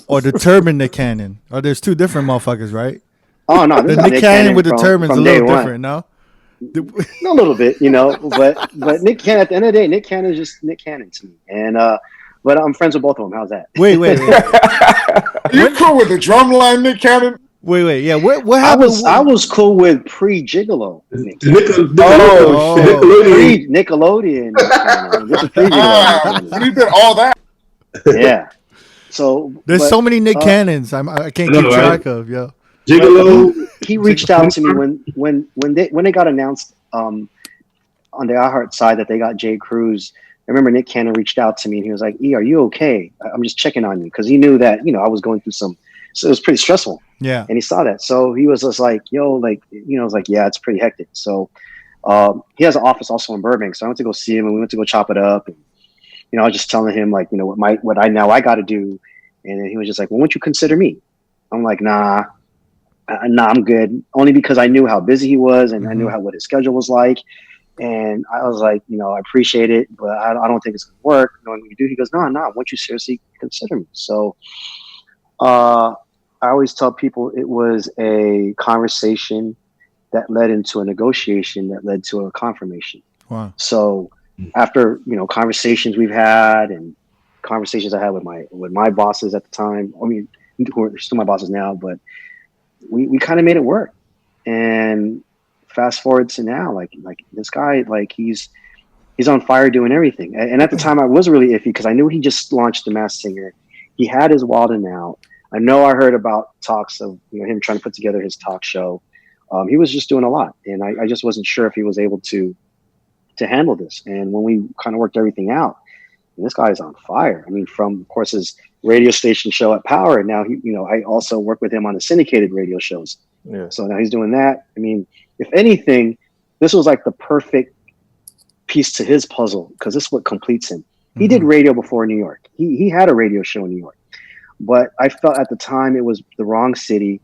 or the turban Nick Cannon? Or there's two different motherfuckers, right? Oh no, the Nick Cannon with the turban's a little different, no? A little bit, but Nick Cannon, at the end of the day, Nick Cannon is just Nick Cannon to me. And but I'm friends with both of them. How's that? Wait. You cool with the drumline Nick Cannon? Wait. Yeah, what happened? I was cool with pre-Gigolo. Nickelodeon. You did all that. Yeah. So there's so many Nick Cannons. I can't keep track of. Yo. Gigolo. He reached out to me when they got announced on the iHeart side that they got J. Cruz. I remember Nick Cannon reached out to me and he was like, "E, are you okay? I'm just checking on you," because he knew that I was going through so it was pretty stressful. Yeah. And he saw that, so he was just like, "Yo, I was like, yeah, it's pretty hectic." So he has an office also in Burbank, so I went to go see him and we went to go chop it up. And I was just telling him what I got to do, and then he was just like, "Well, won't you consider me?" I'm like, "Nah, I'm good." Only because I knew how busy he was and I knew what his schedule was like. And I was like, I appreciate it, but I don't think it's going to work. Knowing what you do, he goes, no, won't you seriously consider me? So I always tell people it was a conversation that led into a negotiation that led to a confirmation. Wow. So after, conversations we've had and conversations I had with my bosses at the time, who are still my bosses now, but we kind of made it work. And fast forward to now, like this guy, he's on fire doing everything. And at the time I was really iffy because I knew he just launched The Masked Singer. He had his Wild 'N Out. I know I heard about talks of him trying to put together his talk show. He was just doing a lot, and I just wasn't sure if he was able to handle this. And when we kind of worked everything out, this guy is on fire. From of course his radio station show at Power, and now I also work with him on the syndicated radio shows. Yeah. So now he's doing that. If anything, this was like the perfect piece to his puzzle, because this is what completes him. He did radio before New York. He had a radio show in New York, but I felt at the time it was the wrong city,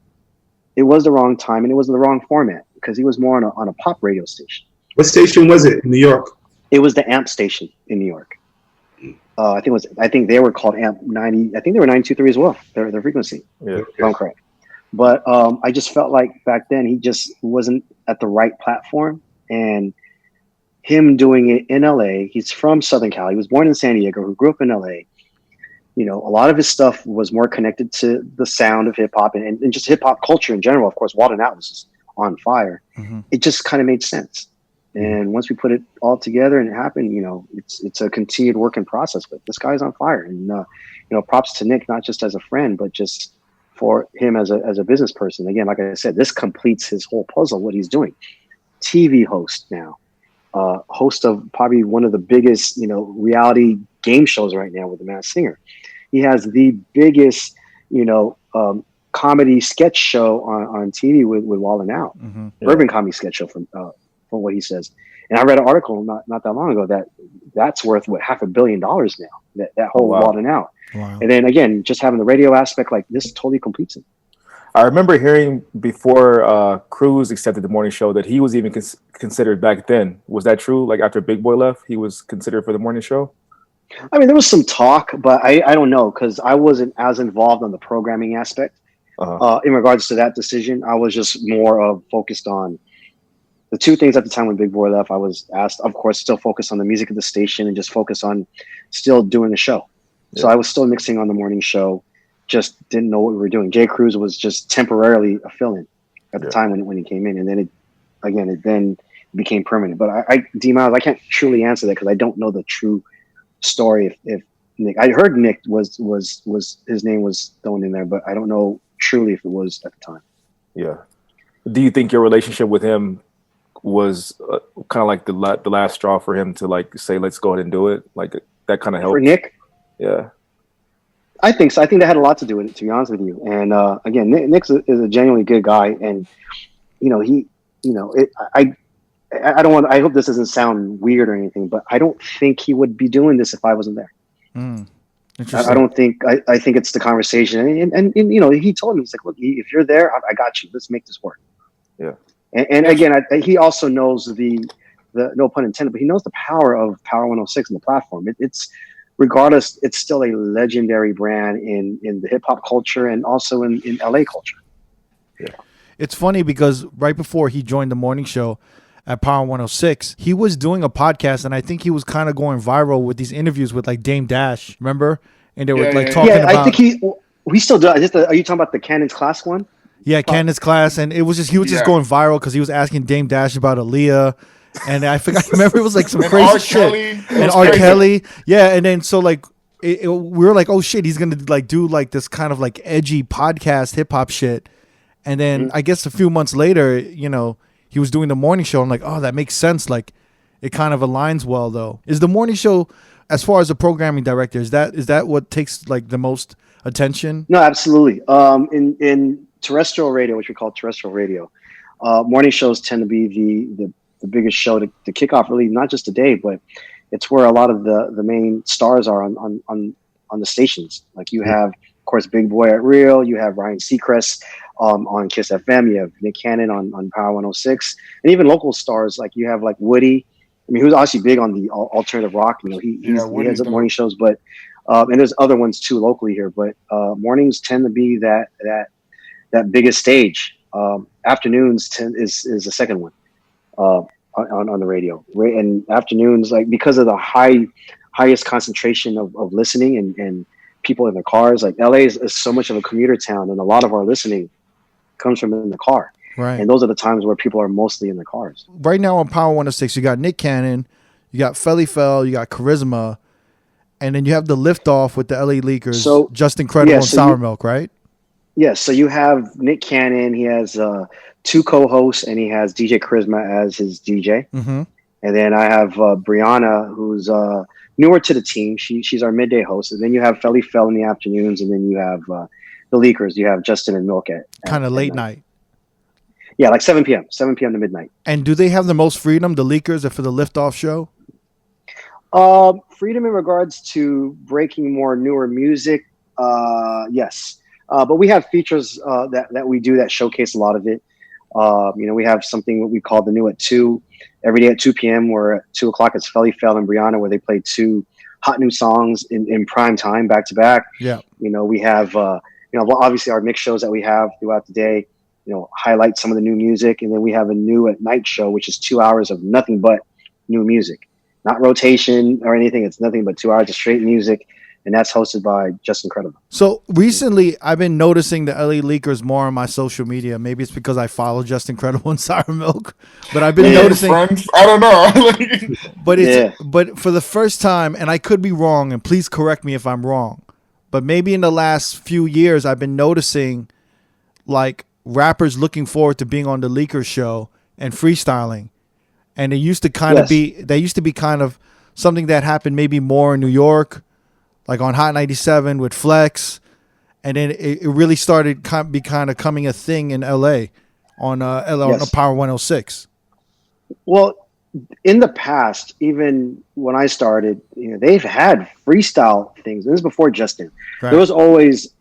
it was the wrong time, and it was the wrong format, because he was more on a pop radio station. What station was it in New York? It was the AMP station in New York. I think they were called AMP 90. I think they were 923 as well. Their frequency. Yeah, if I'm correct. But I just felt like back then he just wasn't at the right platform, and him doing it in LA. He's from Southern Cali. He was born in San Diego, who grew up in LA. You know, a lot of his stuff was more connected to the sound of hip hop and just hip hop culture in general. Of course, Wild 'N Out was just on fire. It just kind of made sense. And once we put it all together and it happened, you know, it's a continued working process. But this guy's on fire, and you know, props to Nick, not just as a friend, but just for him as a business person. Again, like I said, this completes his whole puzzle. What he's doing, TV host now, host of probably one of the biggest, you know, reality game shows right now with The Masked Singer. He has the biggest, you know, comedy sketch show on TV with Wild 'N Out, urban comedy sketch show from what he says. And I read an article not that long ago that's worth $500 million now. That whole Wild 'N Out. Wow. And then again, just having the radio aspect, like this totally completes it. I remember hearing before Cruz accepted the morning show that he was even considered back then. Was that true? Like after Big Boy left, he was considered for the morning show? I mean, there was some talk, but I don't know, because I wasn't as involved on the programming aspect. In regards to that decision. I was just more focused on the two things at the time when Big Boy left. I was asked, of course, still focus on the music of the station and just focus on still doing the show. Yeah. So I was still mixing on the morning show, just didn't know what we were doing. Jay Cruz was just temporarily a fill-in at the time when he came in, and then it became permanent. But D-Miles, I can't truly answer that because I don't know the true story. If Nick, I heard Nick was his name was thrown in there, but I don't know truly if it was at the time. Yeah. Do you think your relationship with him was kind of like the last straw for him to like say, let's go ahead and do it? Like that kind of helped? For Nick? Yeah. I think so. I think that had a lot to do with it, to be honest with you. And again, Nick is a genuinely good guy, and you know I don't want. I hope this doesn't sound weird or anything, but I don't think he would be doing this if I wasn't there. I don't think. I think it's the conversation, and you know, he told me, he's like, look, if you're there, I got you. Let's make this work. Yeah. And again, he also knows the no pun intended, but he knows the power of Power 106 and the platform. It's regardless, it's still a legendary brand in the hip hop culture and also in LA culture. Yeah. It's funny because right before he joined the morning show at Power 106, he was doing a podcast, and I think he was kind of going viral with these interviews with like Dame Dash, remember? And they were talking about. I think he still does. Are you talking about the Cannon's Class one? Yeah, Cannon's Class, and it was just just going viral because he was asking Dame Dash about Aaliyah, and I remember it was like some crazy shit. And R. Kelly, yeah, and then so like we were like, oh shit, he's gonna like do like this kind of like edgy podcast hip hop shit, and then I guess a few months later, you know, he was doing the morning show. I'm like, oh, that makes sense. Like, it kind of aligns well though. Is the morning show, as far as the programming director, is that what takes like the most attention? No, absolutely. In terrestrial radio, which we call terrestrial radio, morning shows tend to be the biggest show to kick off really not just the day, but it's where a lot of the main stars are on the stations. Like you have, of course, Big Boy at Real, you have Ryan Seacrest on Kiss FM, you have Nick Cannon on Power 106, and even local stars like you have like Woody. I mean, he was obviously big on the alternative rock. You know, he has up morning shows, but and there's other ones too locally here. But mornings tend to be that biggest stage. Afternoons is the second one on the radio. And afternoons, like because of the highest concentration of listening and people in their cars. Like LA is so much of a commuter town, and a lot of our listening comes from in the car. Right. And those are the times where people are mostly in the cars. Right now on Power 106, you got Nick Cannon, you got Felly Fel, you got Charisma, and then you have the liftoff with the LA Leakers, so, Just Incredible and Sour Milk, right? Yes. So you have Nick Cannon. He has two co-hosts, and he has DJ Charisma as his DJ. Mm-hmm. And then I have Brianna, who's newer to the team. She's our midday host. And then you have Felly Fel in the afternoons, and then you have the Leakers. You have Justin and Milk at kind of late night. Yeah, like 7 p.m. to midnight. And do they have the most freedom, the Leakers, for the liftoff show? Freedom in regards to breaking more newer music, yes. But we have features that we do that showcase a lot of it. We have something what we call the new at 2. Every day at 2 p.m. where at 2 o'clock it's Felly Fel and Brianna, where they play 2 hot new songs in prime time, back to back. Yeah. We have, obviously our mix shows that we have throughout the day, highlight some of the new music. And then we have a new at night show, which is 2 hours of nothing but new music, not rotation or anything. It's nothing but 2 hours of straight music. And that's hosted by Just Incredible. So recently, I've been noticing the LA Leakers more on my social media. Maybe it's because I follow Just Incredible and Sour Milk, but I've been noticing. Friends? I don't know. But for the first time, and I could be wrong, and please correct me if I'm wrong, but maybe in the last few years, I've been noticing like rappers looking forward to being on the Leakers show and freestyling, and it used to kind of be. They used to be kind of something that happened maybe more in New York. Like on Hot 97 with Flex, and then it really started be kind of coming a thing in LA on Power 106. Well, in the past, even when I started, they've had freestyle things. This is before Justin. Right. There was always,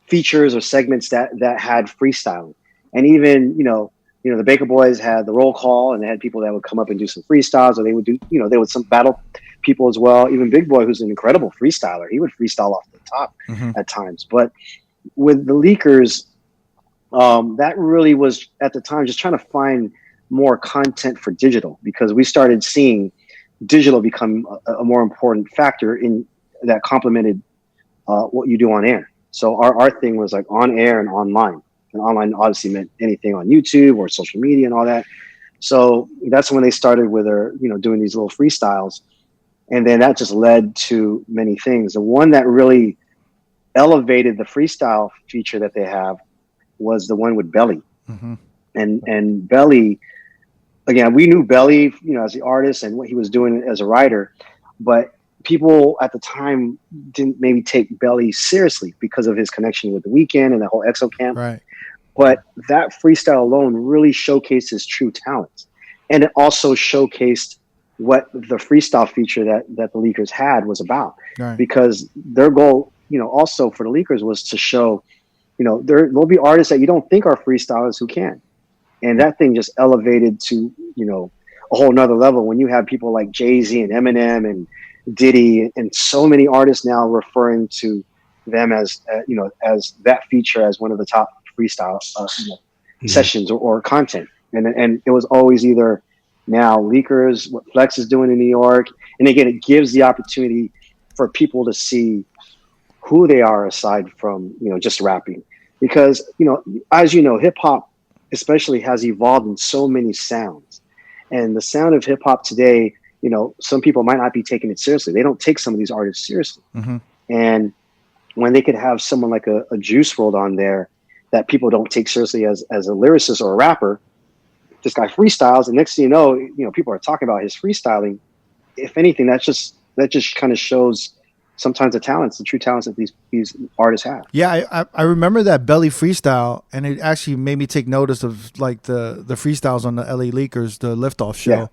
features or segments that had freestyling, and even the Baker Boys had the roll call, and they had people that would come up and do some freestyles, or they would do they would some battle people as well. Even Big Boy, who's an incredible freestyler, he would freestyle off the top at times. But with the Leakers, that really was at the time just trying to find more content for digital, because we started seeing digital become a more important factor in that complemented what you do on air. So our thing was like on air and online. And online obviously meant anything on YouTube or social media and all that. So that's when they started with their, doing these little freestyles. And then that just led to many things. The one that really elevated the freestyle feature that they have was the one with Belly. Mm-hmm. And Belly, again, we knew Belly, as the artist and what he was doing as a writer, but people at the time didn't maybe take Belly seriously because of his connection with The Weeknd and the whole EXO camp. Right. But that freestyle alone really showcased his true talents. And it also showcased what the freestyle feature that the Leakers had was about. Right. Because their goal, also for the Leakers was to show, there'll be artists that you don't think are freestylers who can. And that thing just elevated to, a whole nother level when you have people like Jay-Z and Eminem and Diddy and so many artists now referring to them as, as that feature as one of the top freestyle sessions or content. And it was always either now Leakers, what Flex is doing in New York. And again, it gives the opportunity for people to see who they are aside from, just rapping. Because, as hip hop especially has evolved in so many sounds. And the sound of hip hop today, some people might not be taking it seriously. They don't take some of these artists seriously. Mm-hmm. And when they could have someone like a Juice WRLD on there that people don't take seriously as a lyricist or a rapper, this guy freestyles, and next thing you know, people are talking about his freestyling. If anything, that just kind of shows sometimes the true talents that these artists have. Yeah, I remember that Belly freestyle, and it actually made me take notice of like the freestyles on the LA Leakers, the Liftoff show. Yeah.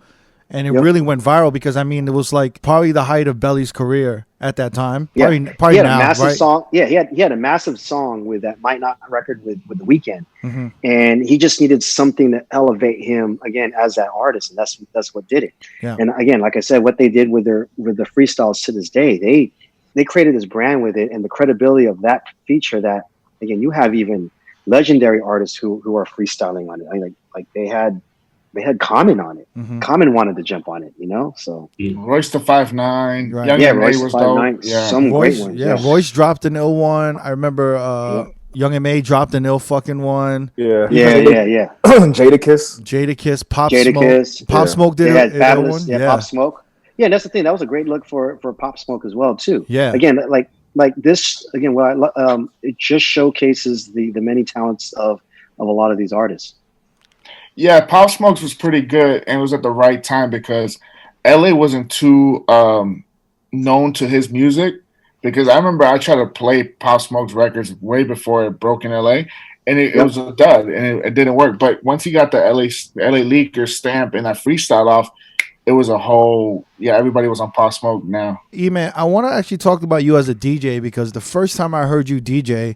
And it really went viral because, it was like probably the height of Belly's career at that time. Probably he had now, a massive right? song. Yeah, he had a massive song with that Might Not record with The Weeknd. Mm-hmm. And he just needed something to elevate him again as that artist. And that's what did it. Yeah. And again, like I said, what they did with the freestyles to this day, they created this brand with it and the credibility of that feature that, again, you have even legendary artists who are freestyling on it. Like they had Common on it. Mm-hmm. Common wanted to jump on it, So Royce the 5'9", right. Young M.A. was dope. Yeah, some Royce, great ones. Yeah, Royce dropped an ill one. I remember Young M.A. dropped an ill fucking one. Yeah. Jadakiss, Pop Smoke. Pop Smoke did an ill one. Yeah, Pop Smoke. Yeah, and that's the thing. That was a great look for Pop Smoke as well too. Yeah. Again, like this. Again, it just showcases the many talents of a lot of these artists. Yeah, Pop Smokes was pretty good, and it was at the right time because LA wasn't too known to his music. Because I remember I tried to play Pop Smoke's records way before it broke in LA, and it was a dud, and it didn't work. But once he got the LA Leakers stamp and that freestyle off, it was a whole, everybody was on Pop Smoke now. E-Man, I want to actually talk about you as a DJ because the first time I heard you DJ,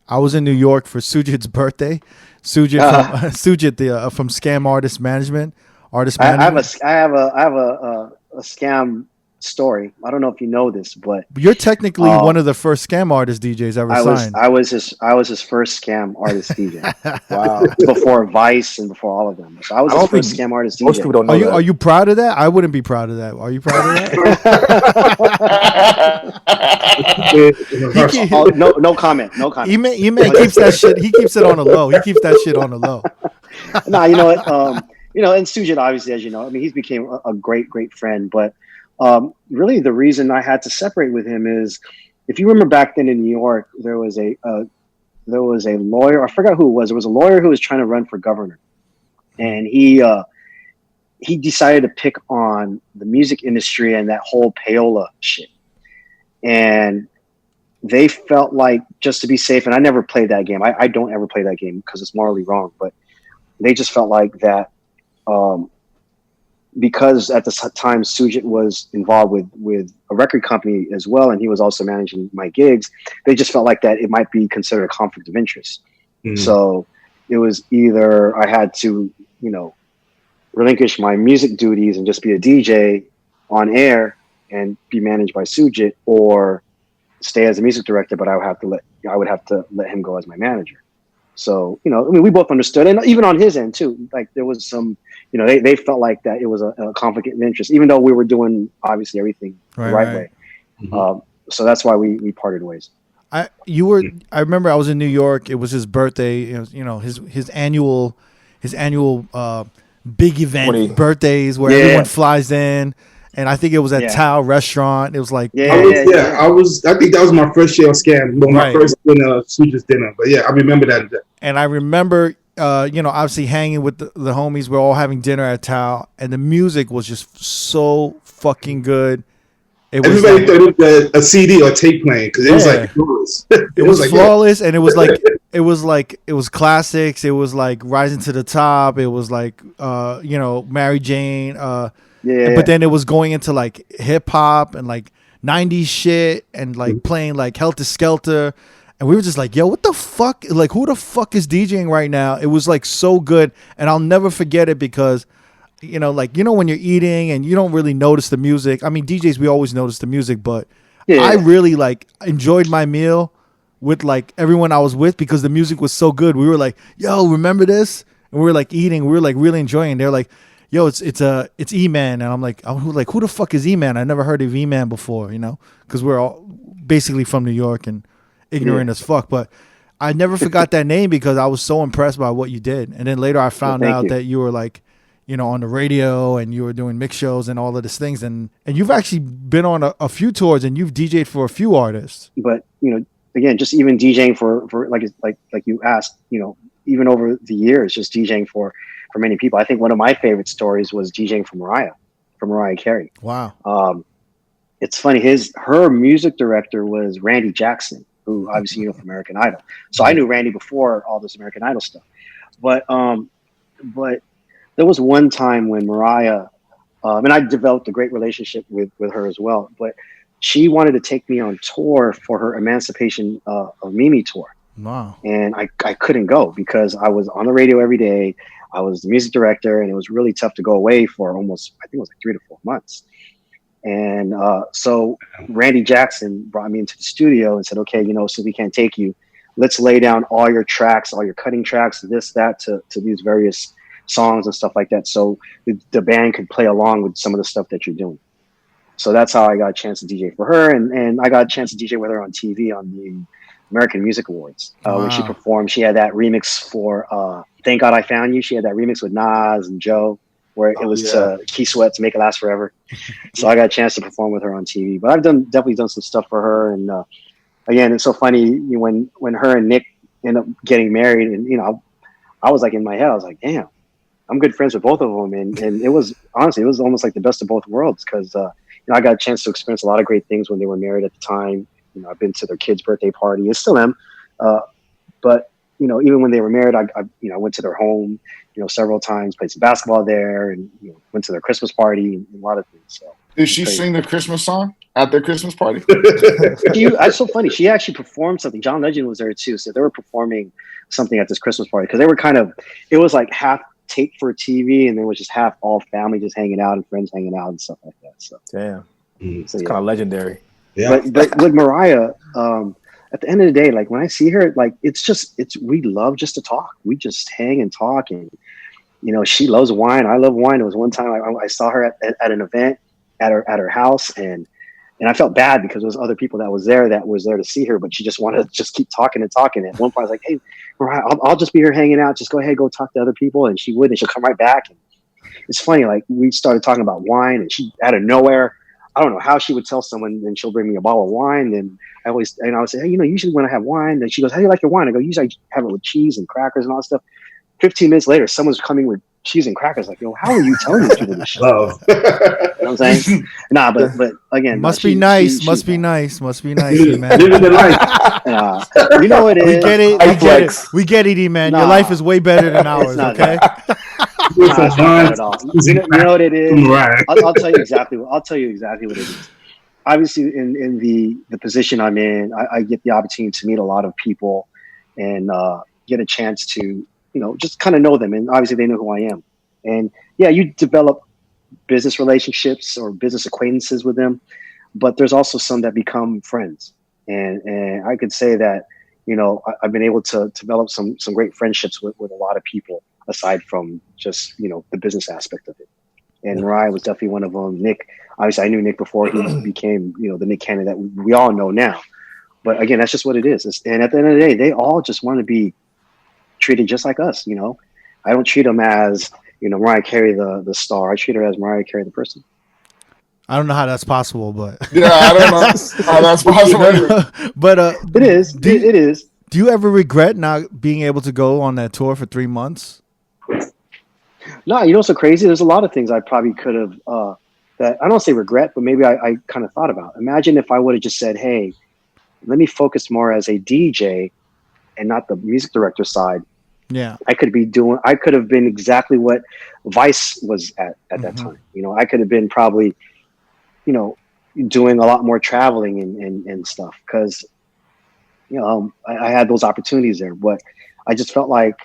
I was in New York for Sujit's birthday. Sujit from Sujit from Scam Artist Management. I have a scam story. I don't know if you know this, but you're technically one of the first scam artist DJs ever signed. I was his first scam artist DJ. Wow, before Vice and before all of them. So I was his first scam artist DJ. Most people don't know Are you proud of that? I wouldn't be proud of that. Are you proud of that? No comment. No comment. E-Man keeps that shit. He keeps it on the low. He keeps that shit on the low. Nah, you know what? And Sujit, obviously, as you know, I mean, he's became a great friend, but. Really, the reason I had to separate with him is, if you remember back then in New York, there was a lawyer. I forgot who it was. There was a lawyer who was trying to run for governor, and he decided to pick on the music industry and that whole payola shit. And they felt like, just to be safe, and I never played that game. I don't ever play that game because it's morally wrong. But they just felt like that. Because at the time Sujit was involved with a record company as well, and he was also managing my gigs, they just felt like that it might be considered a conflict of interest. So it was either I had to, relinquish my music duties and just be a DJ on air and be managed by Sujit, or stay as a music director, but I would have to let him go as my manager. So, we both understood, and even on his end too, like there was some, they felt like that it was a conflict of interest, even though we were doing obviously everything the right way. Mm-hmm. So that's why we parted ways. I remember I was in New York. It was his birthday. His annual big event birthdays where everyone flies in. And I think it was at Tao Restaurant. It was like I think that was my first year of Scam. My first dinner, Sujit's dinner. But I remember that. And I remember, obviously hanging with the homies. We're all having dinner at Tao, and the music was just so fucking good. Everybody thought it was a CD or tape playing because it was like flawless. It was flawless, and it was like it was classics. It was like Rising to the Top. It was like Mary Jane. But then it was going into like hip hop and like 90s shit and like playing like Helter Skelter. And we were just like, yo, what the fuck? Like, who the fuck is DJing right now? It was like so good. And I'll never forget it because, when you're eating and you don't really notice the music. I mean, DJs, we always notice the music, but I really like enjoyed my meal with like everyone I was with because the music was so good. We were like, yo, remember this? And we were like eating. We were like really enjoying. They're like, yo, it's E-Man, and I'm like, who the fuck is E-Man? I never heard of E-Man before, because we're all basically from New York and ignorant as fuck. But I never forgot that name because I was so impressed by what you did. And then later I found out that you were like, on the radio and you were doing mix shows and all of these things, and you've actually been on a few tours and you've DJed for a few artists. But again, just even DJing for like you asked, even over the years, just DJing for many people. I think one of my favorite stories was DJing for Mariah Carey. Wow. It's funny. Her music director was Randy Jackson, who obviously from American Idol. So I knew Randy before all this American Idol stuff. But there was one time when Mariah, and I developed a great relationship with her as well. But she wanted to take me on tour for her Emancipation of Mimi tour. Wow. And I couldn't go because I was on the radio every day. I was the music director, and it was really tough to go away for almost, I think it was like 3 to 4 months. And so Randy Jackson brought me into the studio and said, okay, since we can't take you, let's lay down all your tracks, all your cutting tracks, this, that, to these various songs and stuff like that. So the band could play along with some of the stuff that you're doing. So that's how I got a chance to DJ for her. And I got a chance to DJ with her on TV on the American Music Awards. When she performed, she had that remix for Thank God I Found You. She had that remix with Nas and Joe, where it was Key Sweat to Make It Last Forever. So I got a chance to perform with her on TV. But I've definitely done some stuff for her. And again, it's so funny when her and Nick ended up getting married, and I was like in my head, I was like, damn, I'm good friends with both of them. And it was honestly, it was almost like the best of both worlds because I got a chance to experience a lot of great things when they were married at the time. I've been to their kid's birthday party. I still am. But even when they were married, I went to their home, several times, played some basketball there, and went to their Christmas party and a lot of things. So did she sing the Christmas song at their Christmas party? That's so funny. She actually performed something. John Legend was there too, so they were performing something at this Christmas party because they were it was like half tape for TV, and then it was just half all family just hanging out and friends hanging out and stuff like that. So damn, it's kind of legendary. Yeah. But with Mariah, at the end of the day, like when I see her, like we love just to talk. We just hang and talk, and she loves wine. I love wine. It was one time I saw her at an event at her house, and I felt bad because there was other people that was there to see her, but she just wanted to just keep talking and talking. At one point, I was like, "Hey, Mariah, I'll just be here hanging out. Just go ahead, go talk to other people." And she would, and she'll come right back. And it's funny, like we started talking about wine, and she out of nowhere, I don't know how she would tell someone, and she'll bring me a bottle of wine, and I would say, "Hey, usually when I have wine," and she goes, "How do you like your wine?" I go, "Usually I have it with cheese and crackers and all that stuff." 15 minutes later, someone's coming with cheese and crackers. Like, how are you telling these people this shit? You know what I'm saying? Nah, but again, must be nice, man. Living the life. You know what it is. We get it, man. Your life is way better than ours. Okay. It's not at all. You know what it is. I'll tell you exactly. I'll tell you exactly what it is. Obviously, in the position I'm in, I get the opportunity to meet a lot of people and get a chance to just kind of know them, and obviously they know who I am. And yeah, you develop business relationships or business acquaintances with them, but there's also some that become friends. And I could say that I've been able to develop some great friendships with a lot of people aside from just the business aspect of it. And Mariah was definitely one of them. Nick, obviously I knew Nick before he became the Nick Cannon that we all know now. But again, that's just what it is. And at the end of the day, they all just want to be treated just like us. I don't treat them as Mariah Carey the star. I treat her as Mariah Carey the person. I don't know how that's possible, but yeah, I don't know how that's possible. But it is. It is. Do you ever regret not being able to go on that tour for 3 months? No, what's so crazy? There's a lot of things I probably could have that I don't say regret, but maybe I kind of thought about. Imagine if I would have just said, "Hey, let me focus more as a DJ and not the music director side." Yeah, I could have been exactly what Vice was at that time. I could have been probably, doing a lot more traveling and stuff because, I had those opportunities there. But I just felt like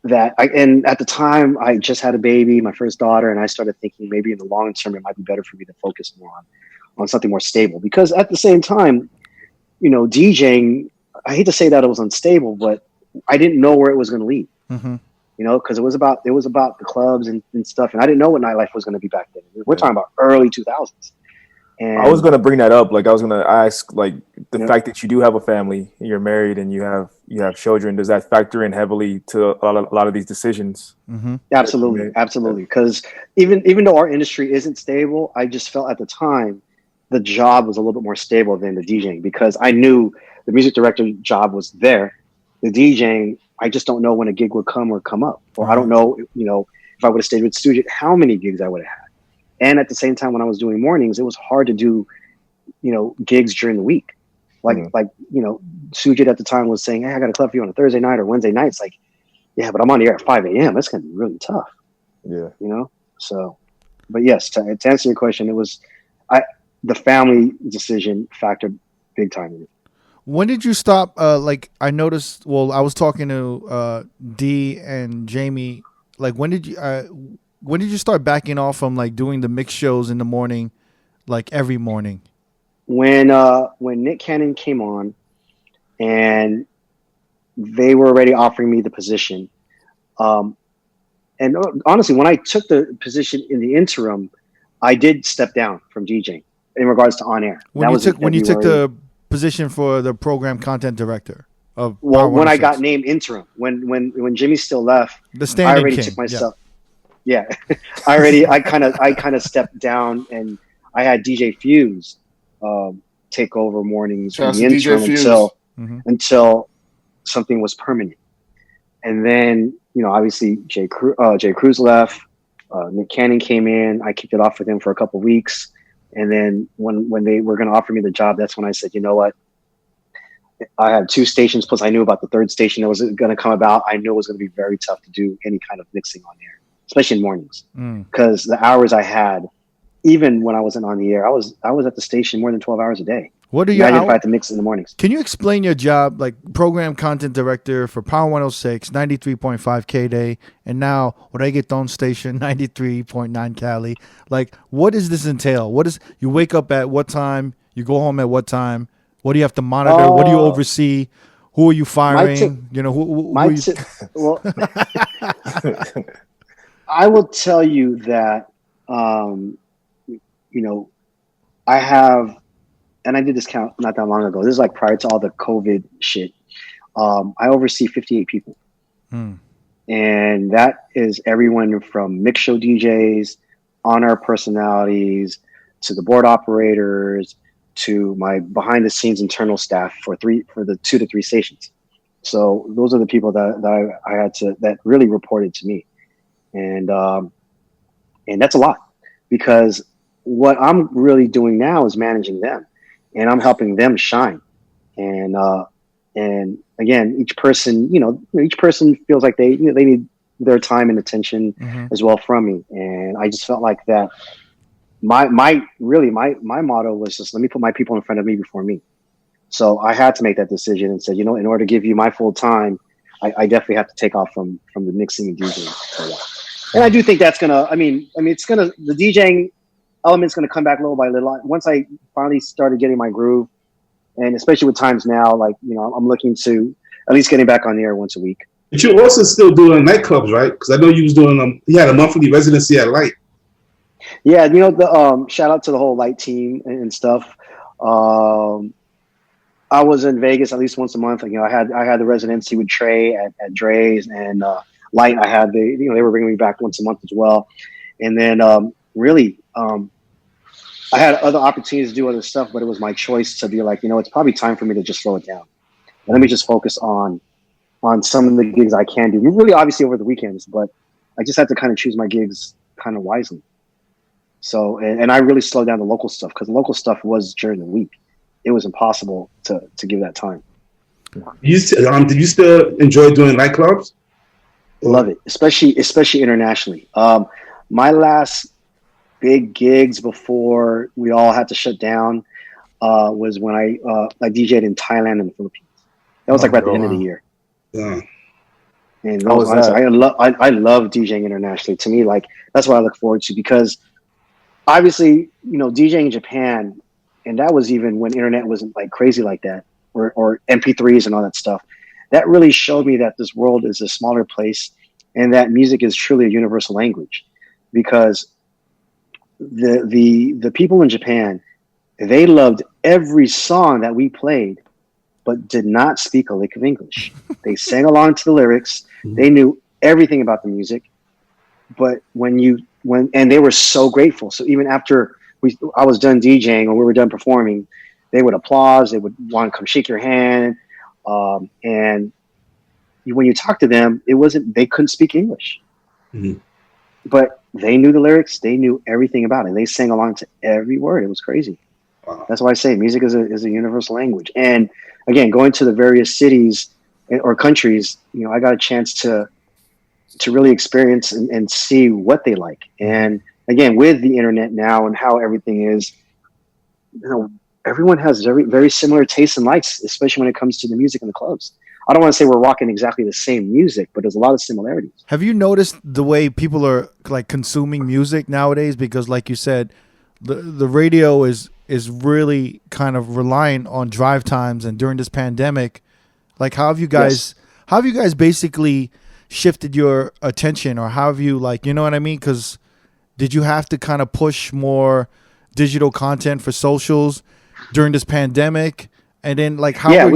that. And at the time, I just had a baby, my first daughter, and I started thinking maybe in the long term it might be better for me to focus more on something more stable. Because at the same time, DJing, I hate to say that it was unstable, but I didn't know where it was going to lead, because it was about the clubs and stuff. And I didn't know what nightlife was going to be back then. We're talking about early 2000s. And I was going to bring that up. Like I was going to ask, like the fact that you do have a family, you're married and you have children. Does that factor in heavily to a lot of these decisions? Mm-hmm. Absolutely. Because even though our industry isn't stable, I just felt at the time the job was a little bit more stable than the DJing, because I knew the music director job was there. The DJing, I just don't know when a gig would come up, or I don't know, if I would have stayed with Studio, how many gigs I would have had. And at the same time, when I was doing mornings, it was hard to do, gigs during the week. Like Sujit at the time was saying, "Hey, I got a club for you on a Thursday night or Wednesday night." It's like, yeah, but I'm on the air at 5 a.m. That's going to be really tough. Yeah. So, but yes, to answer your question, it was, the family decision factored big time in it. When did you stop? I noticed. Well, I was talking to D and Jamie. Like, when did you start backing off from doing the mix shows in the morning, every morning? When Nick Cannon came on, and they were already offering me the position, and honestly, when I took the position in the interim, I did step down from DJing in regards to on air. When you took the position for the program content director of when I got named interim, when Jimmy still left, the standing I already king. took myself. Yeah, I kind of stepped down, and I had DJ Fuse take over mornings in the interim until something was permanent. And then obviously Jay Cruz left, Nick Cannon came in. I kicked it off with him for a couple of weeks. And then when they were going to offer me the job, that's when I said, you know what? I had 2 stations, plus I knew about the 3rd station that was going to come about. I knew it was going to be very tough to do any kind of mixing on air, especially in mornings, because the hours I had, even when I wasn't on the air, I was at the station more than 12 hours a day. What are you? Imagine if I had to mix in the mornings. Can you explain your job, like program content director for Power 106, 93.5 K-Day, and now Reggaeton Station, 93.9 Cali? Like, what does this entail? You wake up at what time? You go home at what time? What do you have to monitor? What do you oversee? Who are you firing? Who are you? Well, I will tell you that, I have, and I did this count not that long ago. This is like prior to all the COVID shit. I oversee 58 people. And that is everyone from mix show DJs, on-air personalities, to the board operators, to my behind-the-scenes internal staff for the 2 to 3 stations. So those are the people that I had to, that really reported to me. And that's a lot, because what I'm really doing now is managing them, and I'm helping them shine. And again, each person feels like they need their time and attention as well from me. And I just felt like that my motto was just, let me put my people in front of me before me. So I had to make that decision and said, in order to give you my full time, I definitely have to take off from the mixing and DJing for a while. And I do think that's the DJing element's gonna come back little by little. Once I finally started getting my groove, and especially with times now, I'm looking to at least getting back on the air once a week. But you're also still doing nightclubs, right? Because I know you was doing you had a monthly residency at Light. Yeah, the shout out to the whole Light team and stuff. I was in Vegas at least once a month. I had the residency with Trey at Dre's, and Light. I had they were bringing me back once a month as well. And then I had other opportunities to do other stuff, but it was my choice to be like, it's probably time for me to just slow it down. And let me just focus on some of the gigs I can do. Really, obviously over the weekends, but I just had to kind of choose my gigs kind of wisely. So, and I really slowed down the local stuff, because the local stuff was during the week. It was impossible to give that time. Did you still enjoy doing nightclubs? Love it, especially internationally. My last big gigs before we all had to shut down was when I DJed in Thailand and the Philippines. That was right at the end of the year. Yeah. And I love DJing internationally. To me, that's what I look forward to, because obviously, DJing in Japan, and that was even when internet wasn't crazy like that, or MP3s and all that stuff. That really showed me that this world is a smaller place, and that music is truly a universal language. Because the people in Japan, they loved every song that we played, but did not speak a lick of English. They sang along to the lyrics. They knew everything about the music. But and they were so grateful. So even after I was done DJing or we were done performing, they would applaud. They would want to come shake your hand. And when you talk to them, they couldn't speak English. Mm-hmm. But they knew the lyrics. They knew everything about it. They sang along to every word. It was crazy. Wow. That's why I say music is a universal language. And again, going to the various cities or countries, I got a chance to really experience and see what they like. And again, with the internet now and how everything is, everyone has very, very similar tastes and likes, especially when it comes to the music in the clubs. I don't want to say we're rocking exactly the same music, but there's a lot of similarities. Have you noticed the way people are consuming music nowadays? Because like you said, the radio is really kind of reliant on drive times, and during this pandemic, how have you guys basically shifted your attention, or how have you you know what I mean? Because did you have to kind of push more digital content for socials during this pandemic? And then how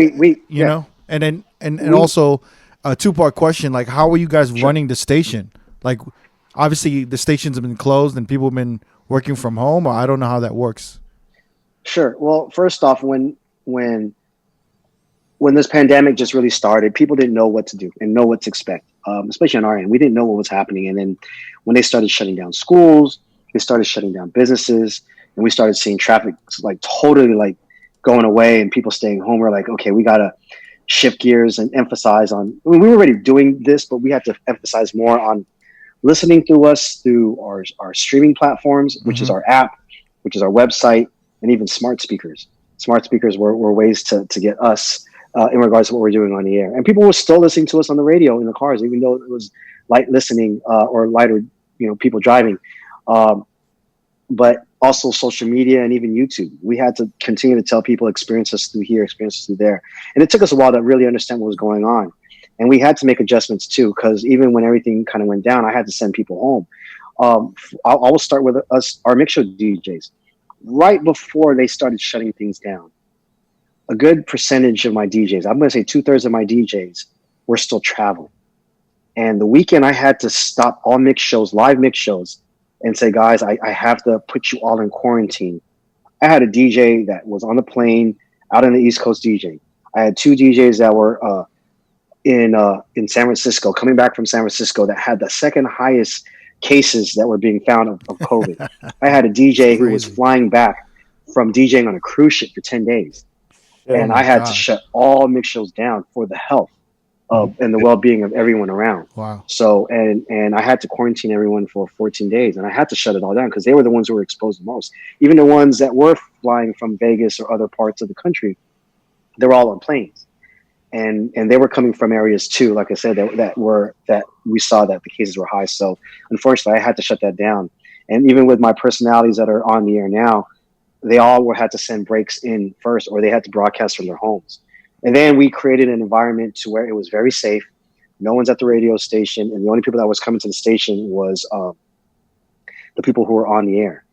and then and also a 2-part question, how are you guys running the station? Obviously the stations have been closed and people have been working from home, or I don't know how that works. Sure. Well, first off, when this pandemic just really started, people didn't know what to do and know what to expect, especially on our end. We didn't know what was happening. And then when they started shutting down schools, they started shutting down businesses, and we started seeing traffic totally going away and people staying home, we're like, okay, we got to shift gears and emphasize on, I mean, we were already doing this, but we had to emphasize more on listening to us through our streaming platforms, which is our app, which is our website, and even smart speakers. Smart speakers were ways to get us in regards to what we're doing on the air. And people were still listening to us on the radio in the cars, even though it was light listening or lighter, people driving. But also social media and even YouTube. We had to continue to tell people experience us through here, experience us through there. And it took us a while to really understand what was going on. And we had to make adjustments too, because even when everything kind of went down, I had to send people home. I will start with our mix show DJs. Right before they started shutting things down, a good percentage of my DJs, I'm going to say 2/3 of my DJs, were still traveling. And the weekend I had to stop all mix shows, live mix shows, and say, guys, I have to put you all in quarantine. I had a DJ that was on the plane out in the East Coast DJing. I had 2 DJs that were in San Francisco, coming back from San Francisco, that had the second highest cases that were being found of COVID. I had a DJ who was flying back from DJing on a cruise ship for 10 days. And I had to shut all mix shows down for the health of and the well-being of everyone around. Wow. So, and I had to quarantine everyone for 14 days, and I had to shut it all down because they were the ones who were exposed the most. Even the ones that were flying from Vegas or other parts of the country, they were all on planes. And they were coming from areas too, like I said, that we saw that the cases were high. So unfortunately, I had to shut that down. And even with my personalities that are on the air now, they all had to send breaks in first, or they had to broadcast from their homes. And then we created an environment to where it was very safe. No one's at the radio station, and the only people that was coming to the station was the people who were on the air.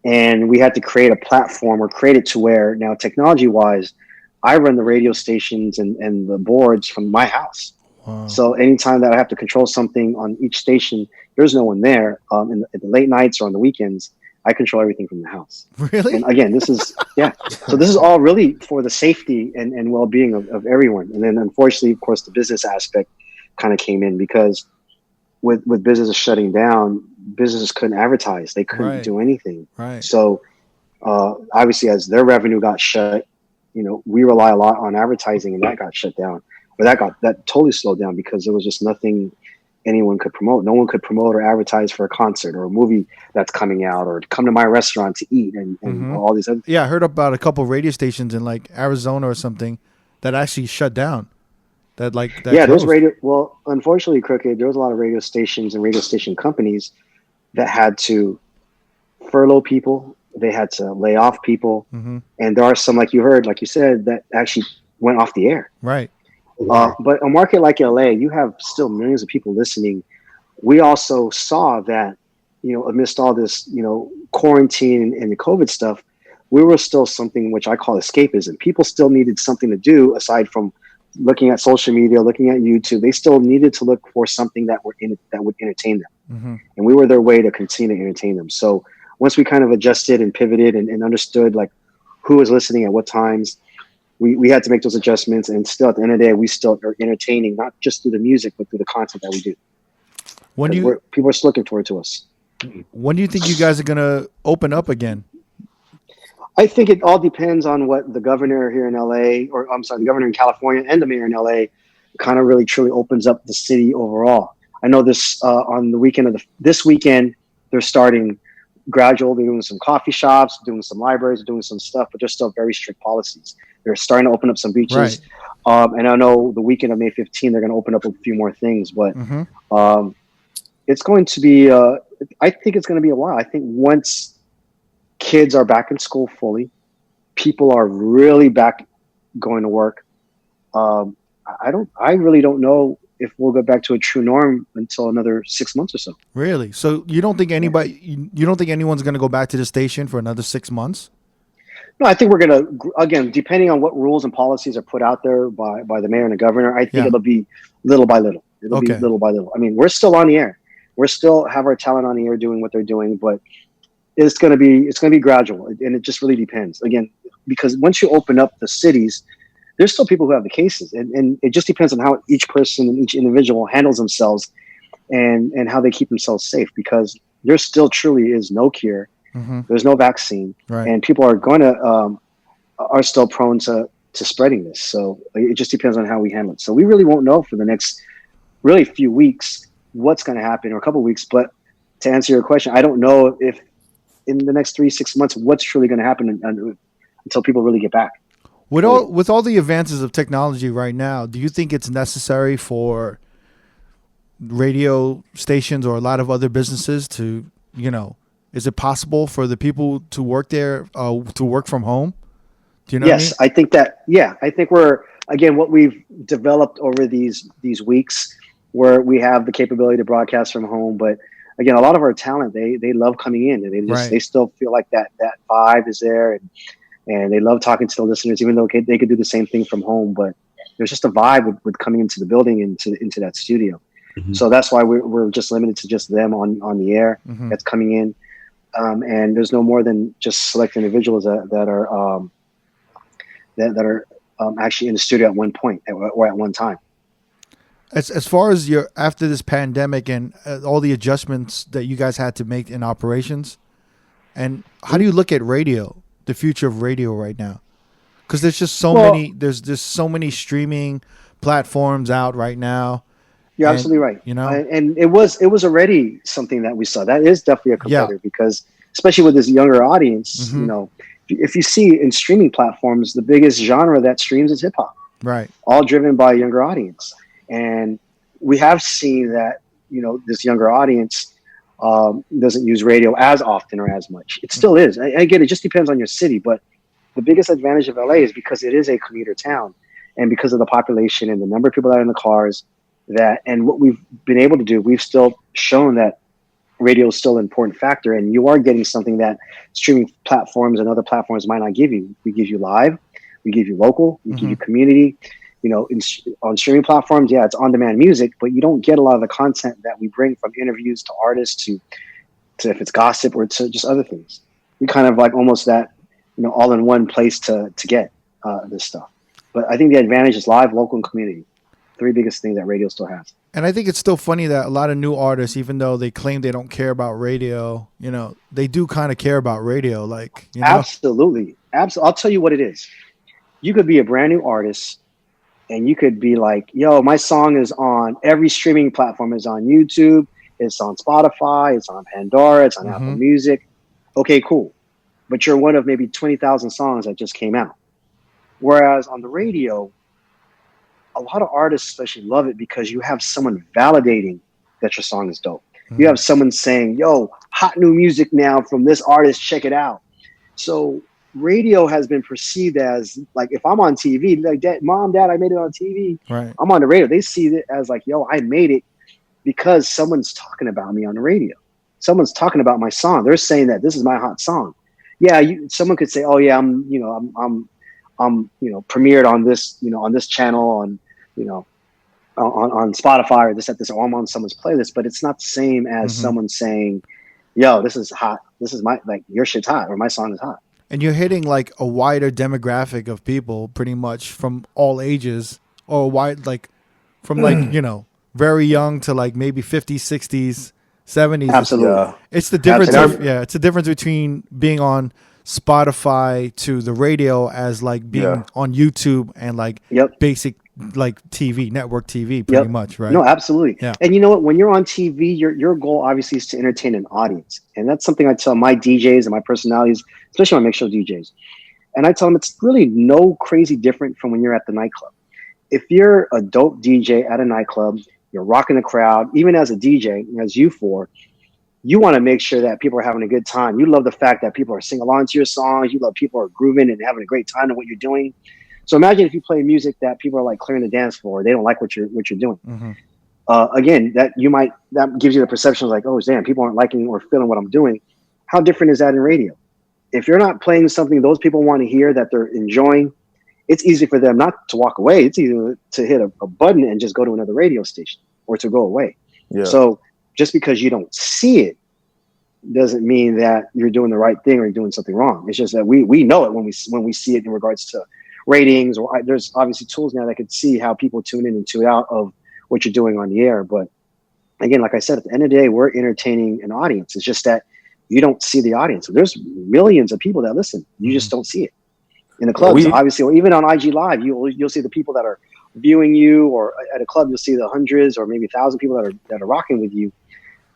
And we had to create a platform, or create it to where now, technology-wise, I run the radio stations and the boards from my house. Wow. So anytime that I have to control something on each station, there's no one there. In the late nights or on the weekends, I control everything from the house. Really? And again, this is, yeah. So this is all really for the safety and well-being of everyone. And then unfortunately, of course, the business aspect kind of came in, because with businesses shutting down, businesses couldn't advertise. They couldn't do anything. Right. So obviously, as their revenue got shut, we rely a lot on advertising, and that got shut down. Or that totally slowed down, because there was just nothing anyone could promote. No one could promote or advertise for a concert or a movie that's coming out, or to come to my restaurant to eat, and all these other things. Yeah, I heard about a couple of radio stations in like Arizona or something that actually shut down. There's radio. Well, unfortunately, Crooked, there was a lot of radio stations and radio station companies that had to furlough people. They had to lay off people. And there are some, like you said, that actually went off the air. Right. But a market like LA, you have still millions of people listening. We also saw that, amidst all this, quarantine and the COVID stuff, we were still something which I call escapism. People still needed something to do aside from looking at social media, looking at YouTube. They still needed to look for something that would entertain them. And we were their way to continue to entertain them. So once we kind of adjusted and pivoted and understood like who was listening at what times, we had to make those adjustments. And still, at the end of the day, we still are entertaining, not just through the music, but through the content that we do. People are still looking forward to us. When do you think you guys are going to open up again? I think it all depends on what the governor here in LA, or I'm sorry, the governor in California and the mayor in LA kind of really truly opens up the city overall. I know this on the weekend this weekend, they're starting gradual. They're doing some coffee shops, doing some libraries, doing some stuff, but there's still very strict policies. They're starting to open up some beaches. Right. And I know the weekend of May 15, they're going to open up a few more things, but it's going to be, I think it's going to be a while. I think once kids are back in school fully, people are really back going to work. I really don't know if we'll go back to a true norm until another 6 months or so. Really? So you don't think you don't think anyone's going to go back to the station for another 6 months? No, I think we're going to, again, depending on what rules and policies are put out there by the mayor and the governor, I think it'll be little by little. It'll be little by little. I mean, we're still on the air. We're still have our talent on the air doing what they're doing, but it's going to be gradual. And it just really depends. Again, because once you open up the cities, there's still people who have the cases, and it just depends on how each person and each individual handles themselves and how they keep themselves safe, because there still truly is no cure. There's no vaccine, and people are going to are still prone to spreading this. So it just depends on how we handle it. So we really won't know for the next really few weeks what's going to happen, or a couple of weeks. But to answer your question, I don't know if in the next 3-6 months what's truly going to happen until people really get back. With all the advances of technology right now, do you think it's necessary for radio stations or a lot of other businesses to, is it possible for the people to work there, to work from home? Do you know yes, what I mean? I think that, I think we're, again, what we've developed over these weeks where we have the capability to broadcast from home. But again, a lot of our talent, they love coming in, and they still feel like that vibe is there. And they love talking to the listeners, even though they could do the same thing from home. But there's just a vibe with coming into the building, into that studio. Mm-hmm. So that's why we're just limited to just them on the air that's coming in. And there's no more than just select individuals that are actually in the studio at one point or at one time. As far as after this pandemic and all the adjustments that you guys had to make in operations, and how do you look at radio? The future of radio right now, because there's just there's so many streaming platforms out right now. You're absolutely right. And it was already something that we saw. That is definitely a competitor because especially with this younger audience, if you see in streaming platforms, the biggest genre that streams is hip hop, right? All driven by a younger audience, and we have seen that this younger audience doesn't use radio as often or as much. It still is. Again, it just depends on your city. But the biggest advantage of LA is because it is a commuter town, and because of the population and the number of people that are in the cars, and what we've been able to do, we've still shown that radio is still an important factor, and you are getting something that streaming platforms and other platforms might not give you. We give you live, we give you local, we give you community. On streaming platforms, it's on-demand music, but you don't get a lot of the content that we bring, from interviews to artists to if it's gossip or to just other things. We kind of like almost that, all in one place to get this stuff. But I think the advantage is live, local, and community. Three biggest things that radio still has. And I think it's still funny that a lot of new artists, even though they claim they don't care about radio, they do kind of care about radio. Absolutely. I'll tell you what it is. You could be a brand new artist, and you could be like, yo, my song is on every streaming platform. It's on YouTube. It's on Spotify. It's on Pandora. It's on Apple Music. Okay, cool. But you're one of maybe 20,000 songs that just came out. Whereas on the radio, a lot of artists especially love it because you have someone validating that your song is dope. You have someone saying, yo, hot new music now from this artist. Check it out. So radio has been perceived as like, if I'm on TV, like, Mom, Dad, I made it on TV. Right. I'm on the radio. They see it as like, yo, I made it because someone's talking about me on the radio. Someone's talking about my song. They're saying that this is my hot song. Yeah, someone could say, oh yeah, I'm premiered on this, on this channel, on Spotify or this, or I'm on someone's playlist. But it's not the same as someone saying, yo, this is hot. This is your shit's hot, or my song is hot. And you're hitting like a wider demographic of people, pretty much from all ages, or from very young to like maybe 50s, 60s, 70s. Absolutely. It's the difference. It's the difference between being on Spotify to the radio as like being on YouTube and like basic like TV, network TV, pretty much, right? No, absolutely. Yeah. And you know what? When you're on TV, your goal obviously is to entertain an audience. And that's something I tell my DJs and my personalities, especially my mix show DJs. And I tell them it's really no crazy different from when you're at the nightclub. If you're a dope DJ at a nightclub, you're rocking the crowd, even as a DJ, as you four, you want to make sure that people are having a good time. You love the fact that people are singing along to your songs. You love people are grooving and having a great time in what you're doing. So imagine if you play music that people are like clearing the dance floor. They don't like what you're doing. Again, that gives you the perception of like, oh damn, people aren't liking or feeling what I'm doing. How different is that in radio? If you're not playing something those people want to hear that they're enjoying, it's easy for them not to walk away. It's easy to hit a button and just go to another radio station or to go away. Yeah. So just because you don't see it doesn't mean that you're doing the right thing or you're doing something wrong. It's just that we know it when we see it in regards to ratings, or there's obviously tools now that could see how people tune in and tune out of what you're doing on the air. But again, like I said, at the end of the day, we're entertaining an audience. It's just that you don't see the audience. There's millions of people that listen. You just don't see it. In the clubs, obviously, or even on IG Live, you'll see the people that are viewing you, or at a club, you'll see the hundreds or maybe 1,000 people that are rocking with you.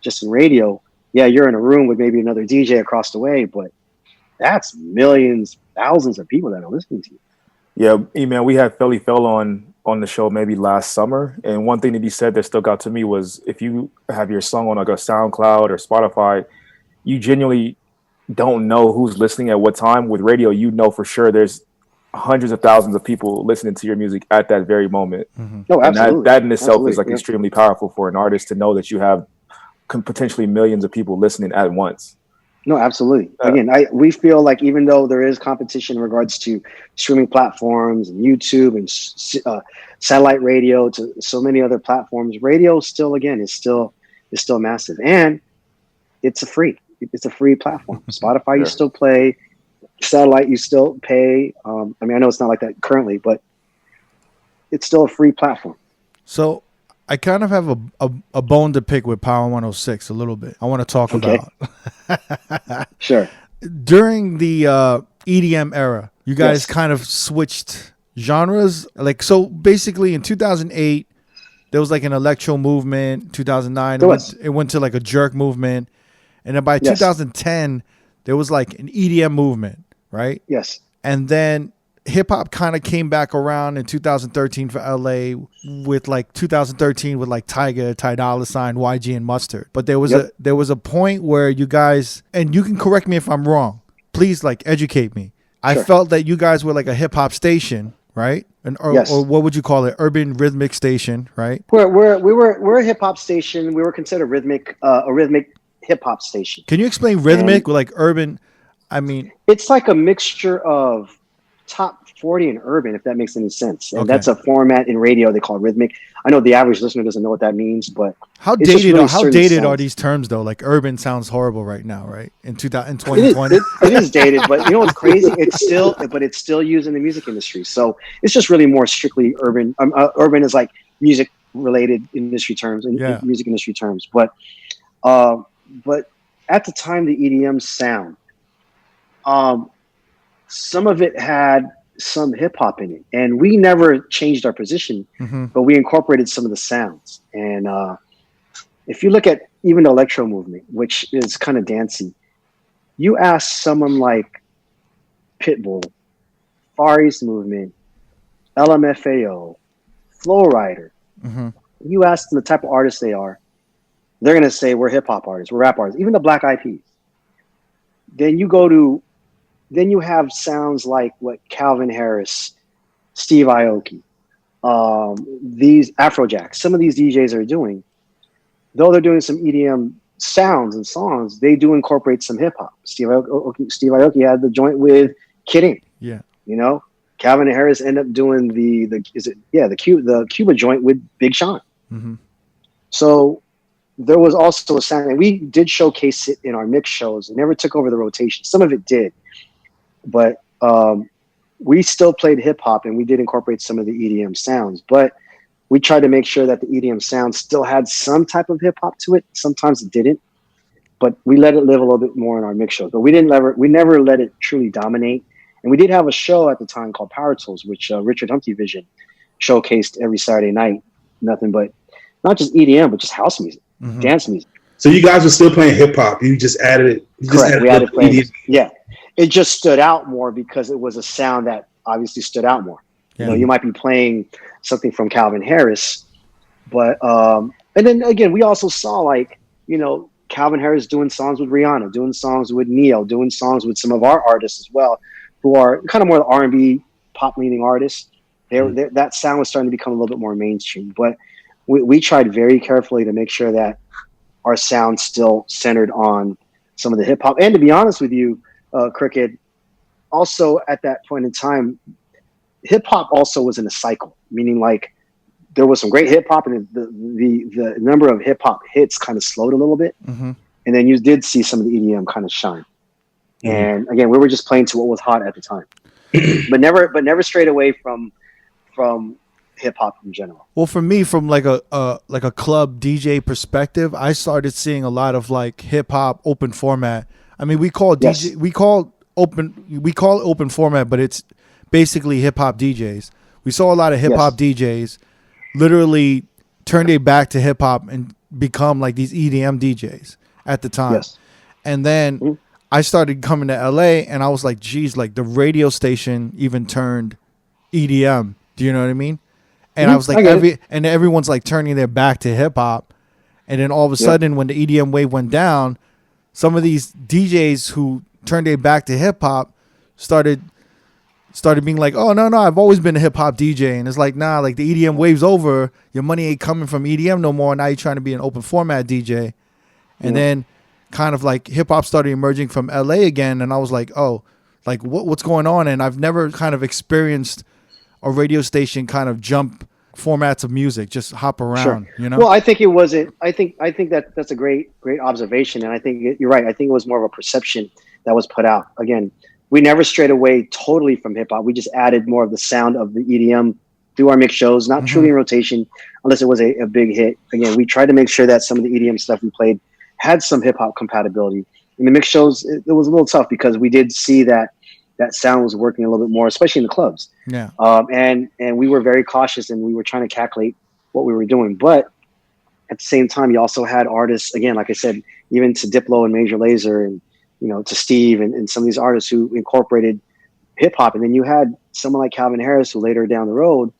Just in radio, yeah, you're in a room with maybe another DJ across the way, but that's millions, thousands of people that are listening to you. Yeah, man, we had Felly Fell on the show maybe last summer, and one thing that he said that stuck out to me was if you have your song on like a SoundCloud or Spotify, you genuinely don't know who's listening at what time. With radio, you know for sure there's hundreds of thousands of people listening to your music at that very moment. No, absolutely. And that in itself is like extremely powerful for an artist to know that you have potentially millions of people listening at once. No, absolutely. Again, we feel like even though there is competition in regards to streaming platforms and YouTube and satellite radio to so many other platforms, radio still, again, is still massive, and it's a free platform. Spotify, you still play. Satellite, you still pay. I mean, I know it's not like that currently, but it's still a free platform. So I kind of have a bone to pick with Power 106 a little bit. I want to talk about. Sure. During the EDM era, you guys kind of switched genres. Like, so basically in 2008, there was like an electro movement. 2009, it went to like a jerk movement. And then by 2010, there was like an EDM movement, right? Yes. And then hip hop kind of came back around in 2013 for LA with like 2013 with like Tyga, Ty Dolla $ign, YG, and Mustard. But there was a point where you guys, and you can correct me if I'm wrong, please like educate me. I felt that you guys were like a hip hop station, right? Or what would you call it? Urban rhythmic station, right? We're a hip hop station. We were considered a rhythmic hip hop station. Can you explain rhythmic with like urban? I mean, it's like a mixture of top 40 and urban, if that makes any sense. And that's a format in radio they call rhythmic. I know the average listener doesn't know what that means, but how dated are these terms though? Like urban sounds horrible right now, right? In 2020. It is dated, but you know what's crazy? It's still used in the music industry. So it's just really more strictly urban. Urban is like music related industry terms and music industry terms. But at the time, the EDM sound, some of it had some hip hop in it, and we never changed our position, but we incorporated some of the sounds. And if you look at even the electro movement, which is kind of dancey, you ask someone like Pitbull, Far East Movement, LMFAO, Flow Rider, you ask them the type of artists they are, they're going to say we're hip hop artists, we're rap artists, even the Black Eyed Peas. Then you have sounds like what Calvin Harris, Steve Aoki, these Afrojacks, some of these DJs are doing. Though they're doing some EDM sounds and songs, they do incorporate some hip hop. Steve Aoki had the joint with Kidding. Yeah. You know, Calvin Harris ended up doing the Cuba joint with Big Sean. So there was also a sound, and we did showcase it in our mix shows. It never took over the rotation. Some of it did. But we still played hip hop, and we did incorporate some of the EDM sounds. But we tried to make sure that the EDM sound still had some type of hip hop to it. Sometimes it didn't, but we let it live a little bit more in our mix shows. But we never let it truly dominate. And we did have a show at the time called Power Tools, which Richard Humpty Vision showcased every Saturday night. Nothing but not just EDM, but just house music, dance music. So you guys were still playing hip hop. You just added it. Correct. We added EDM. Yeah. It just stood out more because it was a sound that obviously stood out more. Yeah. You know, you might be playing something from Calvin Harris, but and then again, we also saw like, you know, Calvin Harris doing songs with Rihanna, doing songs with Neo, doing songs with some of our artists as well, who are kind of more the R&B pop leaning artists. That sound was starting to become a little bit more mainstream, but we tried very carefully to make sure that our sound still centered on some of the hip hop. And to be honest with you, Cricket, also at that point in time, hip hop also was in a cycle, meaning like there was some great hip hop, and the number of hip hop hits kind of slowed a little bit, and then you did see some of the EDM kind of shine. And again, we were just playing to what was hot at the time, but never strayed away from hip hop in general. Well, for me, from like a club DJ perspective, I started seeing a lot of like hip hop open format. I mean, we call it open format, but it's basically hip hop DJs. We saw a lot of hip hop DJs literally turn their back to hip hop and become like these EDM DJs at the time. Yes. And then I started coming to LA and I was like, geez, like the radio station even turned EDM. Do you know what I mean? And I was like, everyone's like turning their back to hip hop. And then all of a sudden when the EDM wave went down, some of these DJs who turned their back to hip hop started being like, oh, no, I've always been a hip hop DJ. And it's like, nah, like the EDM wave's over. Your money ain't coming from EDM no more. Now you're trying to be an open format DJ. And then kind of like hip hop started emerging from LA again. And I was like, oh, like what's going on? And I've never kind of experienced a radio station kind of jump formats of music, just hop around, you know? Well, I think it wasn't, I think that's a great observation. And I think you're right. I think it was more of a perception that was put out. Again, we never strayed away totally from hip hop. We just added more of the sound of the EDM through our mix shows, not truly in rotation, unless it was a big hit. Again, we tried to make sure that some of the EDM stuff we played had some hip hop compatibility. In the mix shows, it was a little tough because we did see that sound was working a little bit more, especially in the clubs. Yeah. And we were very cautious and we were trying to calculate what we were doing. But at the same time, you also had artists, again, like I said, even to Diplo and Major Lazer and, you know, to Steve and some of these artists who incorporated hip hop. And then you had someone like Calvin Harris, who later down the road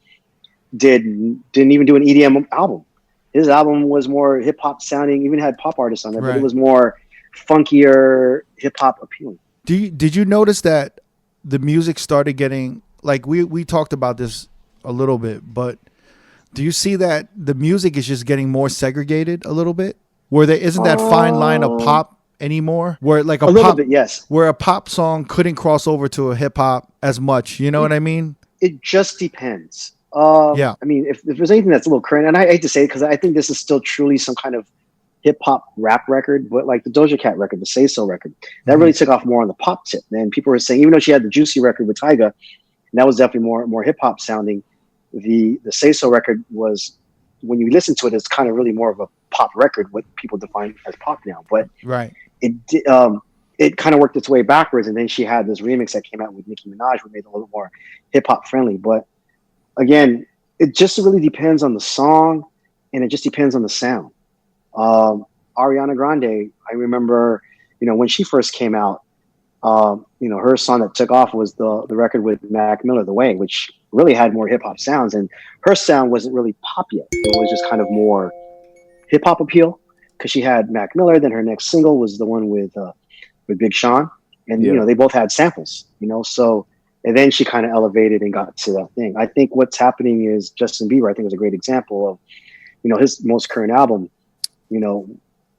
didn't even do an EDM album. His album was more hip hop sounding, even had pop artists on there, but it was more funkier hip hop appealing. Did you notice that the music started getting, like we talked about this a little bit, but do you see that the music is just getting more segregated a little bit? Where there isn't that fine line of pop anymore? Where like a little bit, yes. Where a pop song couldn't cross over to a hip hop as much. You know what I mean? It just depends. I mean, if there's anything that's a little current, and I hate to say it because I think this is still truly some kind of hip hop rap record, but like the Doja Cat record, the Say So record, that really took off more on the pop tip. And people were saying, even though she had the Juicy record with Tyga, and that was definitely more hip hop sounding, the Say So record was, when you listen to it, it's kind of really more of a pop record, what people define as pop now. But it kind of worked its way backwards, and then she had this remix that came out with Nicki Minaj, which made it a little more hip hop friendly. But again, it just really depends on the song, and it just depends on the sound. Ariana Grande, I remember, you know, when she first came out, you know, her song that took off was the record with Mac Miller, The Way, which really had more hip hop sounds, and her sound wasn't really pop yet. It was just kind of more hip hop appeal because she had Mac Miller. Then her next single was the one with Big Sean, and you know, they both had samples, you know, so. And then she kind of elevated and got to that thing. I think what's happening is Justin Bieber, I think, was a great example of, you know, his most current album, you know,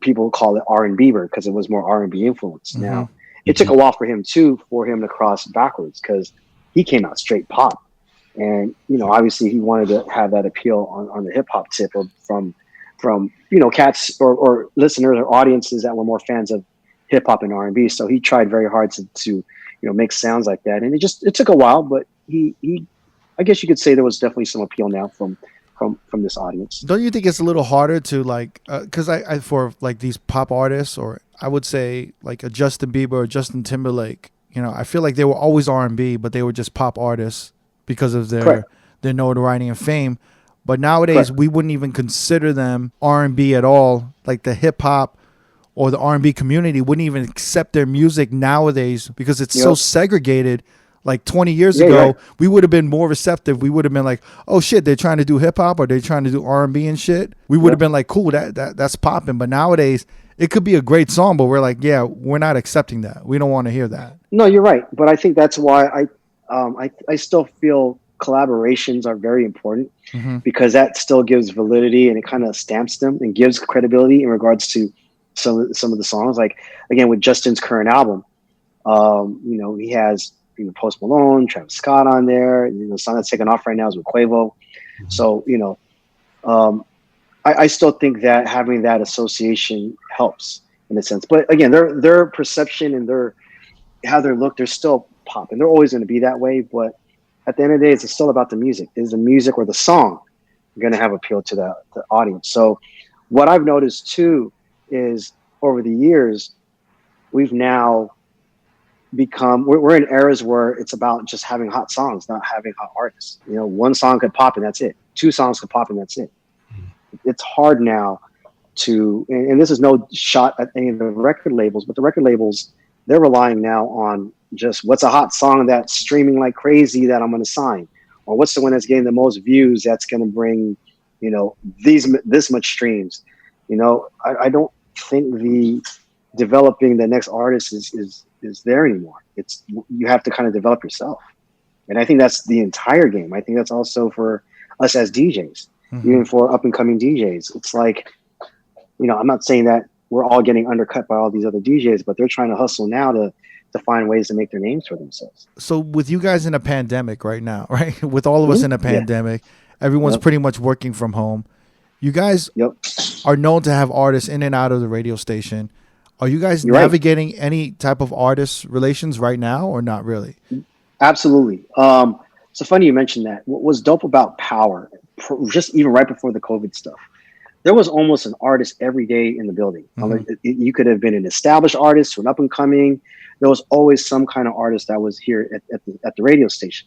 people call it R&B because it was more R&B influence. Now, it took a while for him to cross backwards because he came out straight pop. And, you know, obviously he wanted to have that appeal on the hip hop tip from, you know, cats or listeners or audiences that were more fans of hip hop and R&B. So he tried very hard to you know, make sounds like that. And it took a while, but he I guess you could say there was definitely some appeal now from this audience. Don't you think it's a little harder to like, cause I for like these pop artists, or I would say like a Justin Bieber or Justin Timberlake, you know, I feel like they were always R&B, but they were just pop artists because of their notoriety and fame. But nowadays we wouldn't even consider them R&B at all. Like the hip hop or the R&B community wouldn't even accept their music nowadays because it's so segregated. Like 20 years ago, we would have been more receptive. We would have been like, oh shit, they're trying to do hip hop or they're trying to do R&B and shit. We would have been like, cool, that's popping. But nowadays it could be a great song, but we're like, yeah, we're not accepting that. We don't want to hear that. No, you're right. But I think that's why I still feel collaborations are very important because that still gives validity and it kind of stamps them and gives credibility in regards to some of the songs. Like again, with Justin's current album, you know, he has, you know, Post Malone, Travis Scott on there. You know, the song that's taken off right now is with Quavo. So, you know, I still think that having that association helps in a sense. But again, their perception and how they look, they're still pop, and they're always going to be that way. But at the end of the day, it's still about the music. Is the music or the song going to have appeal to the audience? So, what I've noticed too is over the years, we've now we're in eras where it's about just having hot songs, not having hot artists. You know, one song could pop and that's it. Two songs could pop and that's it. It's hard now to, and this is no shot at any of the record labels, but the record labels, they're relying now on just what's a hot song that's streaming like crazy that I'm going to sign, or what's the one that's getting the most views that's going to bring, you know, this much streams. You know, I don't think the developing the next artist is there anymore. It's, you have to kind of develop yourself. And I think that's the entire game. I think that's also for us as DJs, even for up and coming DJs. It's like, you know, I'm not saying that we're all getting undercut by all these other DJs, but they're trying to hustle now to find ways to make their names for themselves. So with you guys in a pandemic right now, right? With all of us in a pandemic, everyone's pretty much working from home. You guys are known to have artists in and out of the radio station. Are you guys navigating any type of artist relations right now or not really? Absolutely. So funny you mentioned that. What was dope about Power, just even right before the COVID stuff, there was almost an artist every day in the building. You could have been an established artist or an up and coming. There was always some kind of artist that was here at the radio station.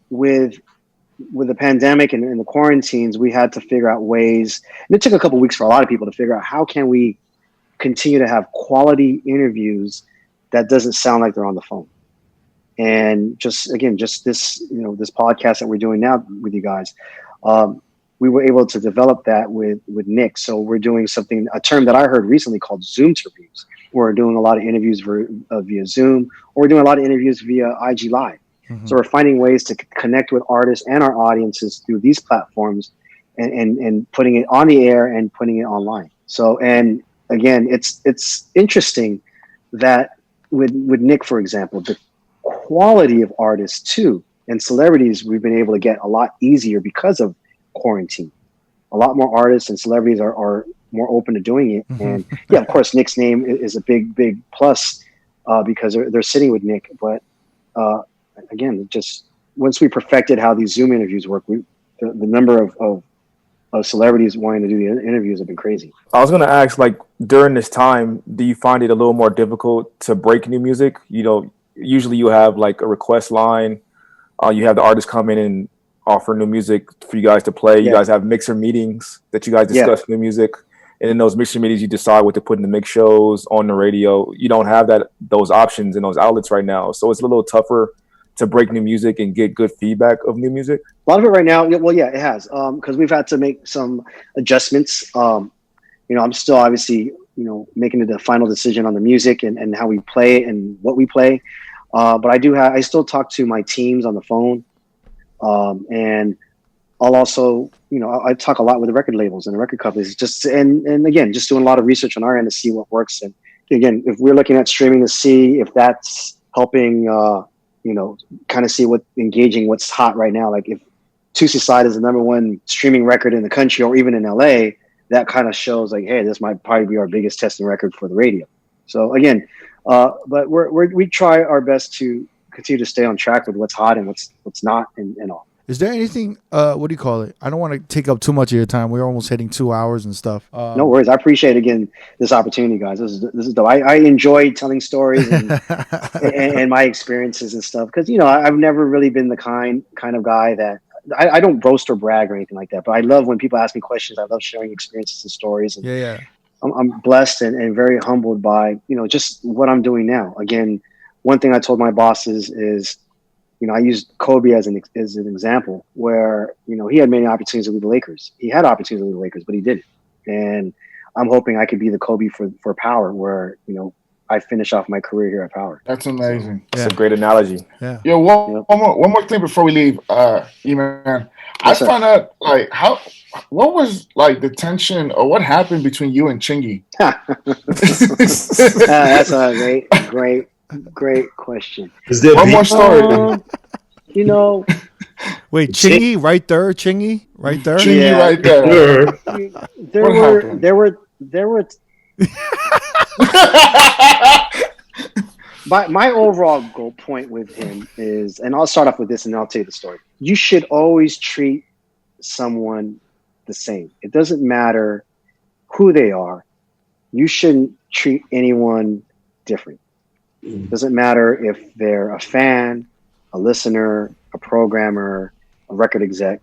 With the pandemic and the quarantines, we had to figure out ways, and it took a couple of weeks for a lot of people to figure out how can we continue to have quality interviews that doesn't sound like they're on the phone. And just this, you know, this podcast that we're doing now with you guys, we were able to develop that with Nick. So we're doing a term that I heard recently called Zoom interviews. We're doing a lot of interviews via Zoom, or we're doing a lot of interviews via IG Live. So we're finding ways to connect with artists and our audiences through these platforms and putting it on the air and putting it online. So, and again, it's interesting that with Nick, for example, the quality of artists too and celebrities we've been able to get a lot easier because of quarantine. A lot more artists and celebrities are more open to doing it. And yeah, of course, Nick's name is a big plus because they're sitting with Nick. But again, just once we perfected how these Zoom interviews work, the number of celebrities wanting to do the interviews have been crazy. I was going to ask, like, during this time, do you find it a little more difficult to break new music? You know, usually you have like a request line. You have the artists come in and offer new music for you guys to play. You guys have mixer meetings that you guys discuss new music. And in those mixer meetings, you decide what to put in the mix shows on the radio. You don't have those options in those outlets right now. So it's a little tougher to break new music and get good feedback of new music. A lot of it right now, well, yeah, it has, because we've had to make some adjustments. You know, I'm still obviously, you know, making the final decision on the music and how we play and what we play. But I still talk to my teams on the phone. And I'll also, you know, I talk a lot with the record labels and the record companies, and again, just doing a lot of research on our end to see what works. And again, if we're looking at streaming to see if that's helping, you know, kind of see what's hot right now. Like if Tuesday Side is the #1 streaming record in the country or even in LA, that kind of shows like, hey, this might probably be our biggest testing record for the radio. So again, but we try our best to continue to stay on track with what's hot and what's not and all. Is there anything, what do you call it? I don't want to take up too much of your time. We're almost hitting 2 hours and stuff. No worries. I appreciate, again, this opportunity, guys. This is dope. I enjoy telling stories and my experiences and stuff. Because, you know, I've never really been the kind of guy that, I don't boast or brag or anything like that. But I love when people ask me questions. I love sharing experiences and stories. And I'm blessed and very humbled by, you know, just what I'm doing now. Again, one thing I told my bosses is, you know, I used Kobe as an example where, you know, he had many opportunities to leave the Lakers. He had opportunities to leave the Lakers, but he didn't. And I'm hoping I could be the Kobe for Power, where, you know, I finish off my career here at Power. That's amazing. That's a great analogy. Yeah. Yo, one more thing before we leave, E-Man. I found out, like, what was like the tension or what happened between you and Chingy? That's a great question. Is there one more story? You know, wait, Chingy right there, Chingy right there. Chingy right there. There were. My overall goal point with him is, and I'll start off with this, and then I'll tell you the story. You should always treat someone the same. It doesn't matter who they are. You shouldn't treat anyone different. Doesn't matter if they're a fan, a listener, a programmer, a record exec.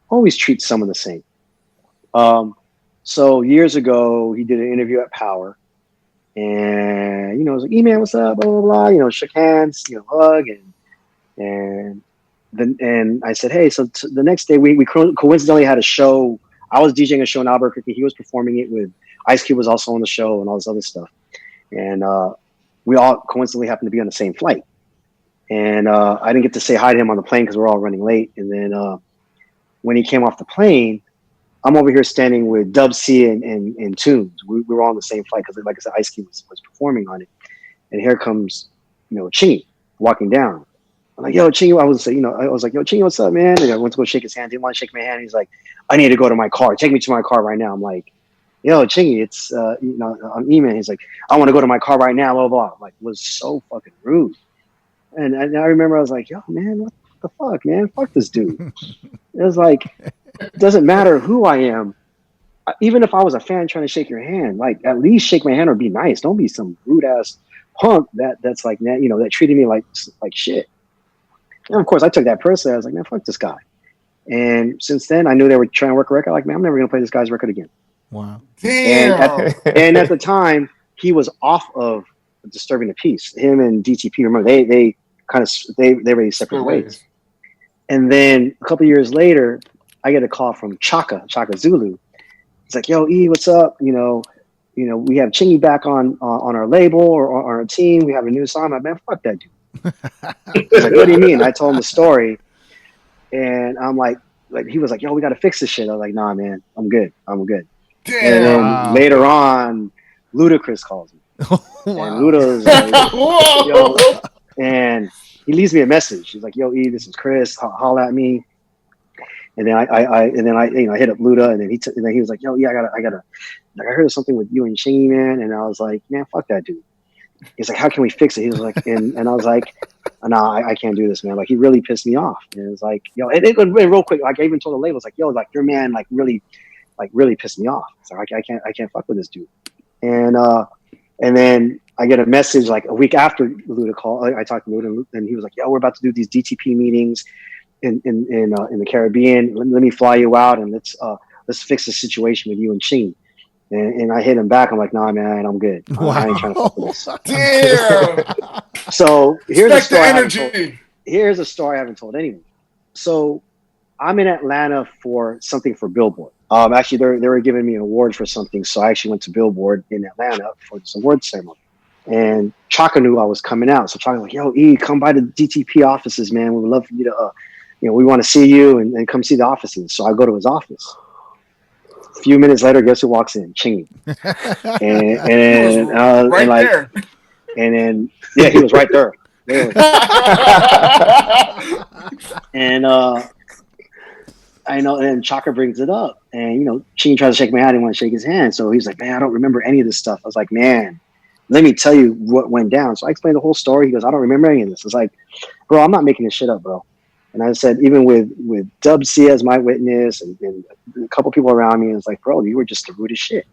Always treat someone the same. So years ago, he did an interview at Power, and it was like, "E-man, what's up?" Blah blah blah. Shook hands, hug, and I said, "Hey." So the next day, we coincidentally had a show. I was DJing a show in Albuquerque. He was performing it with Ice Cube was also on the show and all this other stuff, and we all coincidentally happened to be on the same flight. And I didn't get to say hi to him on the plane because we're all running late. And then when he came off the plane, I'm over here standing with Dub C and Tunes. We were all on the same flight because, like I said, Ice Cube was performing on it. And here comes, Chingy walking down. I'm like, "Yo, Chingy," I was like, "Yo, Chingy, what's up, man?" And I went to go shake his hand. He didn't want to shake my hand. He's like, "I need to go to my car. Take me to my car right now." I'm like, "Yo, Chingy, it's I'm E-man." He's like, "I want to go to my car right now." Blah blah. Like, was so fucking rude. And I remember I was like, "Yo, man, what the fuck, man? Fuck this dude." It was like, it doesn't matter who I am. Even if I was a fan trying to shake your hand, like, at least shake my hand or be nice. Don't be some rude ass punk that's like, that treated me like shit. And of course, I took that personally. I was like, "Man, fuck this guy." And since then, I knew they were trying to work a record. Like, man, I'm never gonna play this guy's record again. Wow. Damn. And at the time, he was off of Disturbing the Peace. Him and DTP. Remember, they were separate ways. And then a couple of years later, I get a call from Chaka Zulu. He's like, "Yo, E, what's up? We have Chingy back on our label or on our team. We have a new song." I'm like, "Man, fuck that dude." He's like, "What do you mean?" I told him the story, and I'm like he was like, "Yo, we got to fix this shit." I was like, "Nah, man, I'm good. Damn. And then later on, Ludacris calls me. And Luda's like, "Yo," and he leaves me a message. He's like, "Yo, E, this is Chris. Holla at me." And then I hit up Luda, and then he was like, "Yo, yeah, I gotta, like, I heard of something with you and Chingy, man." And I was like, "Man, fuck that dude." He's like, "How can we fix it?" He was like, and I was like, "No, I can't do this, man. Like, he really pissed me off." And it was like, it went real quick. Like, I even told the label, "It's like, yo, like, your man, like, really pissed me off. So I can't fuck with this dude." And then I get a message like a week after Luda called. I talked to Luda, and he was like, "Yo, we're about to do these DTP meetings in the Caribbean. Let me fly you out, and let's fix the situation with you and Chingy." And I hit him back. I'm like, "Nah, man, I'm good. Wow. I ain't trying to fuck with this." Damn. So here's a story. Here's a story I haven't told anyone. So I'm in Atlanta for something for Billboard. Actually, they were giving me an award for something, so I actually went to Billboard in Atlanta for this award ceremony. And Chaka knew I was coming out, so Chaka was like, "Yo, E, come by the DTP offices, man. We would love for you to, we want to see you and come see the offices." So I go to his office. A few minutes later, guess who walks in? Chingy. And then he was right there. And I know, and Chaka brings it up, and Chingy tries to shake my hand. I didn't want to shake his hand, so he's like, "Man, I don't remember any of this stuff." I was like, "Man, let me tell you what went down." So I explained the whole story. He goes, "I don't remember any of this." I was like, "Bro, I'm not making this shit up, bro." And I said, even with Dub C as my witness and a couple people around me, it's like, "Bro, you were just the rudest shit."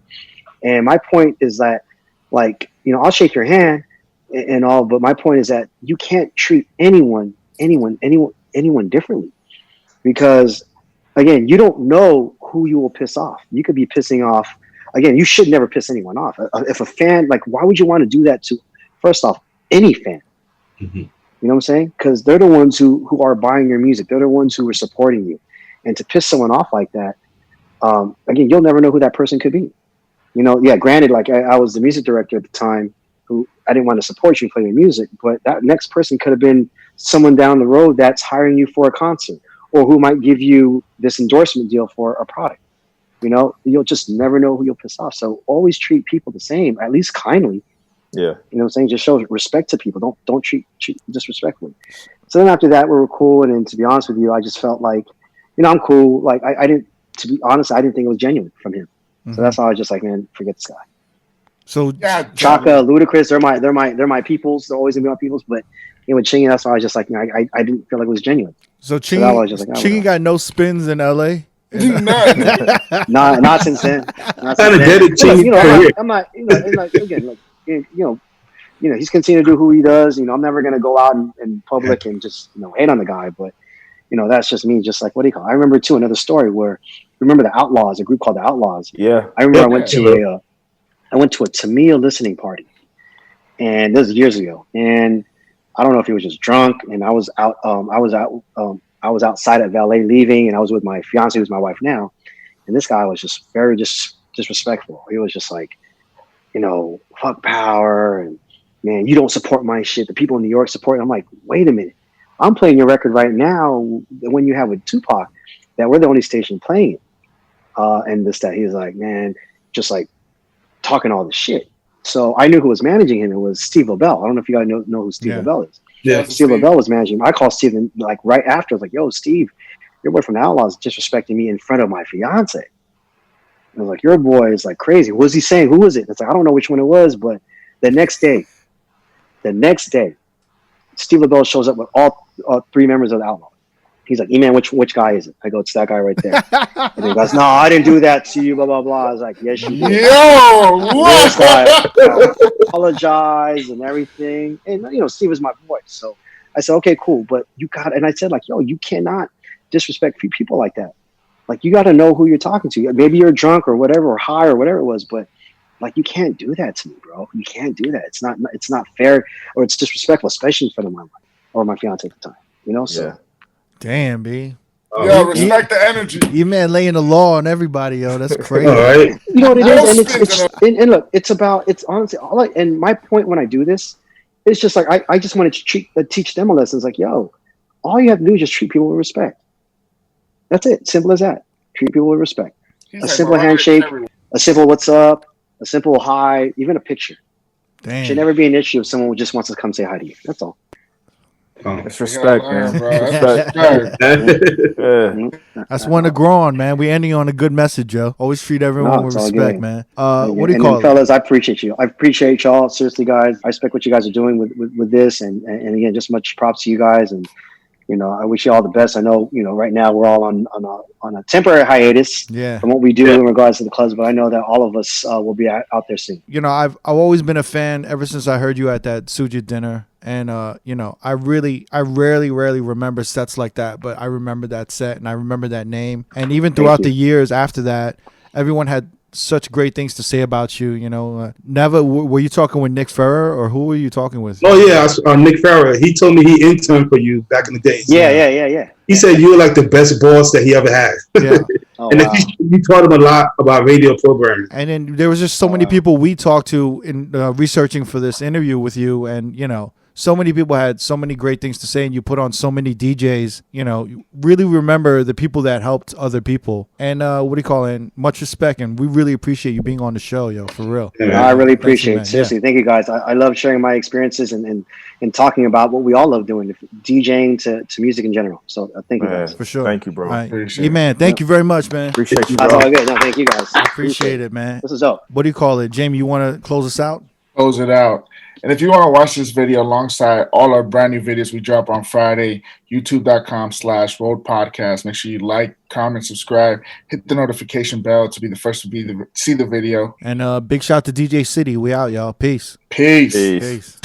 And my point is that, like, I'll shake your hand and all, but my point is that you can't treat anyone differently, because, again, you don't know who you will piss off. You could be pissing off. Again, you should never piss anyone off. If a fan, like, why would you want to do that to, first off, any fan? Mm-hmm. You know what I'm saying? Because they're the ones who are buying your music. They're the ones who are supporting you. And to piss someone off like that, again, you'll never know who that person could be. Granted, like, I was the music director at the time, who I didn't want to support you playing your music, but that next person could have been someone down the road that's hiring you for a concert, or who might give you this endorsement deal for a product. You'll just never know who you'll piss off. So always treat people the same, at least kindly. Yeah. You know what I'm saying? Just show respect to people. Don't treat disrespectfully. So then after that, we were cool. And then, to be honest with you, I just felt like, I'm cool. Like, I didn't, to be honest, I didn't think it was genuine from him. Mm-hmm. So that's how I was just like, man, forget this guy. So Chaka, Ludacris, they're my peoples. They're always gonna be my peoples. But with Chingy, that's why I was just like, I didn't feel like it was genuine. So Chingy got no spins in LA. Not since then. I'm not, again, like, he's continuing to do who he does. I'm never going to go out in public and just, hate on the guy. But, that's just me. Just like, what do you call it? I remember, too, another story where, remember the Outlaws, a group called the Outlaws. Yeah. I remember I went to a Tamia listening party. And this was years ago. And I don't know if he was just drunk. And I was out. I was outside at valet leaving, and I was with my fiance, who's my wife now. And this guy was just very disrespectful. He was just like, fuck power, and man, you don't support my shit. The people in New York support it. I'm like, wait a minute. I'm playing your record right now when you have with Tupac, that we're the only station playing it. And that he was like, man, just like talking all this shit. So I knew who was managing him. It was Steve LaBelle. I don't know if you guys know who Steve LaBelle is. Yeah, Steve LaBelle was managing him. I called Steve like right after. I was like, yo, Steve, your boy from the Outlaws disrespecting me in front of my fiance. I was like, your boy is like crazy. What was he saying? Who was it? It's like, I don't know which one it was, but the next day, Steve LaBelle shows up with all 3 members of the Outlaws. He's like, E-Man, which guy is it? I go, it's that guy right there. And he goes, no, I didn't do that to you, blah, blah, blah. I was like, yes, you did. Yo, what? I apologize and everything. And, Steve is my boy. So I said, okay, cool. But and I said, like, yo, you cannot disrespect people like that. Like, you got to know who you're talking to. Maybe you're drunk or whatever, or high or whatever it was, but like, you can't do that to me, bro. You can't do that. It's not fair, or it's disrespectful, especially in front of my wife or my fiance at the time, so. Yeah. Damn, B. Yo, respect the energy. You man laying the law on everybody, yo. That's crazy. All right. You know what it is? And look, it's honestly, and my point when I do this, it's just like, I just want to teach them a lesson. It's like, yo, all you have to do is just treat people with respect. That's it. Simple as that. Treat people with respect. A simple handshake, a simple what's up, a simple hi, even a picture. Damn. Should never be an issue if someone just wants to come say hi to you. That's all. It's respect, man. Bro. That's one to grow on, man. We ending on a good message, yo. Always treat everyone with respect, man. What do you call it? Fellas, I appreciate you. I appreciate y'all. Seriously, guys. I respect what you guys are doing with this. And again, just much props to you guys. And, I wish you all the best. I know, right now we're all on a temporary hiatus from what we do in regards to the clubs, but I know that all of us will be out there soon. I've always been a fan ever since I heard you at that Suja dinner. And, I rarely remember sets like that, but I remember that set and I remember that name. And even throughout the years after that, everyone had such great things to say about you. Never were you talking with Nick Ferrer, or who were you talking with? Oh yeah, Nick Ferrer. He told me he interned for you back in the days. Yeah. He said you were like the best boss that he ever had. Yeah. And you taught him a lot about radio programming. And then there was just so many people we talked to in researching for this interview with you, and so many people had so many great things to say, and you put on so many DJs. You really remember the people that helped other people. And much respect, and we really appreciate you being on the show, yo, for real. Yeah. I really appreciate it. Seriously, thank you guys. I love sharing my experiences and talking about what we all love doing, DJing to music in general. So thank you guys. For sure. Thank you, bro. Man, thank you very much, man. Appreciate you, bro. That's all good. No, thank you guys. Appreciate it, man. This is dope. What do you call it? Jamie, you want to close us out? Close it out. And if you want to watch this video alongside all our brand new videos we drop on Friday, youtube.com/R.O.A.D podcast. Make sure you like, comment, subscribe, hit the notification bell to be the first to see the video. And big shout to DJ City. We out, y'all. Peace. Peace. Peace.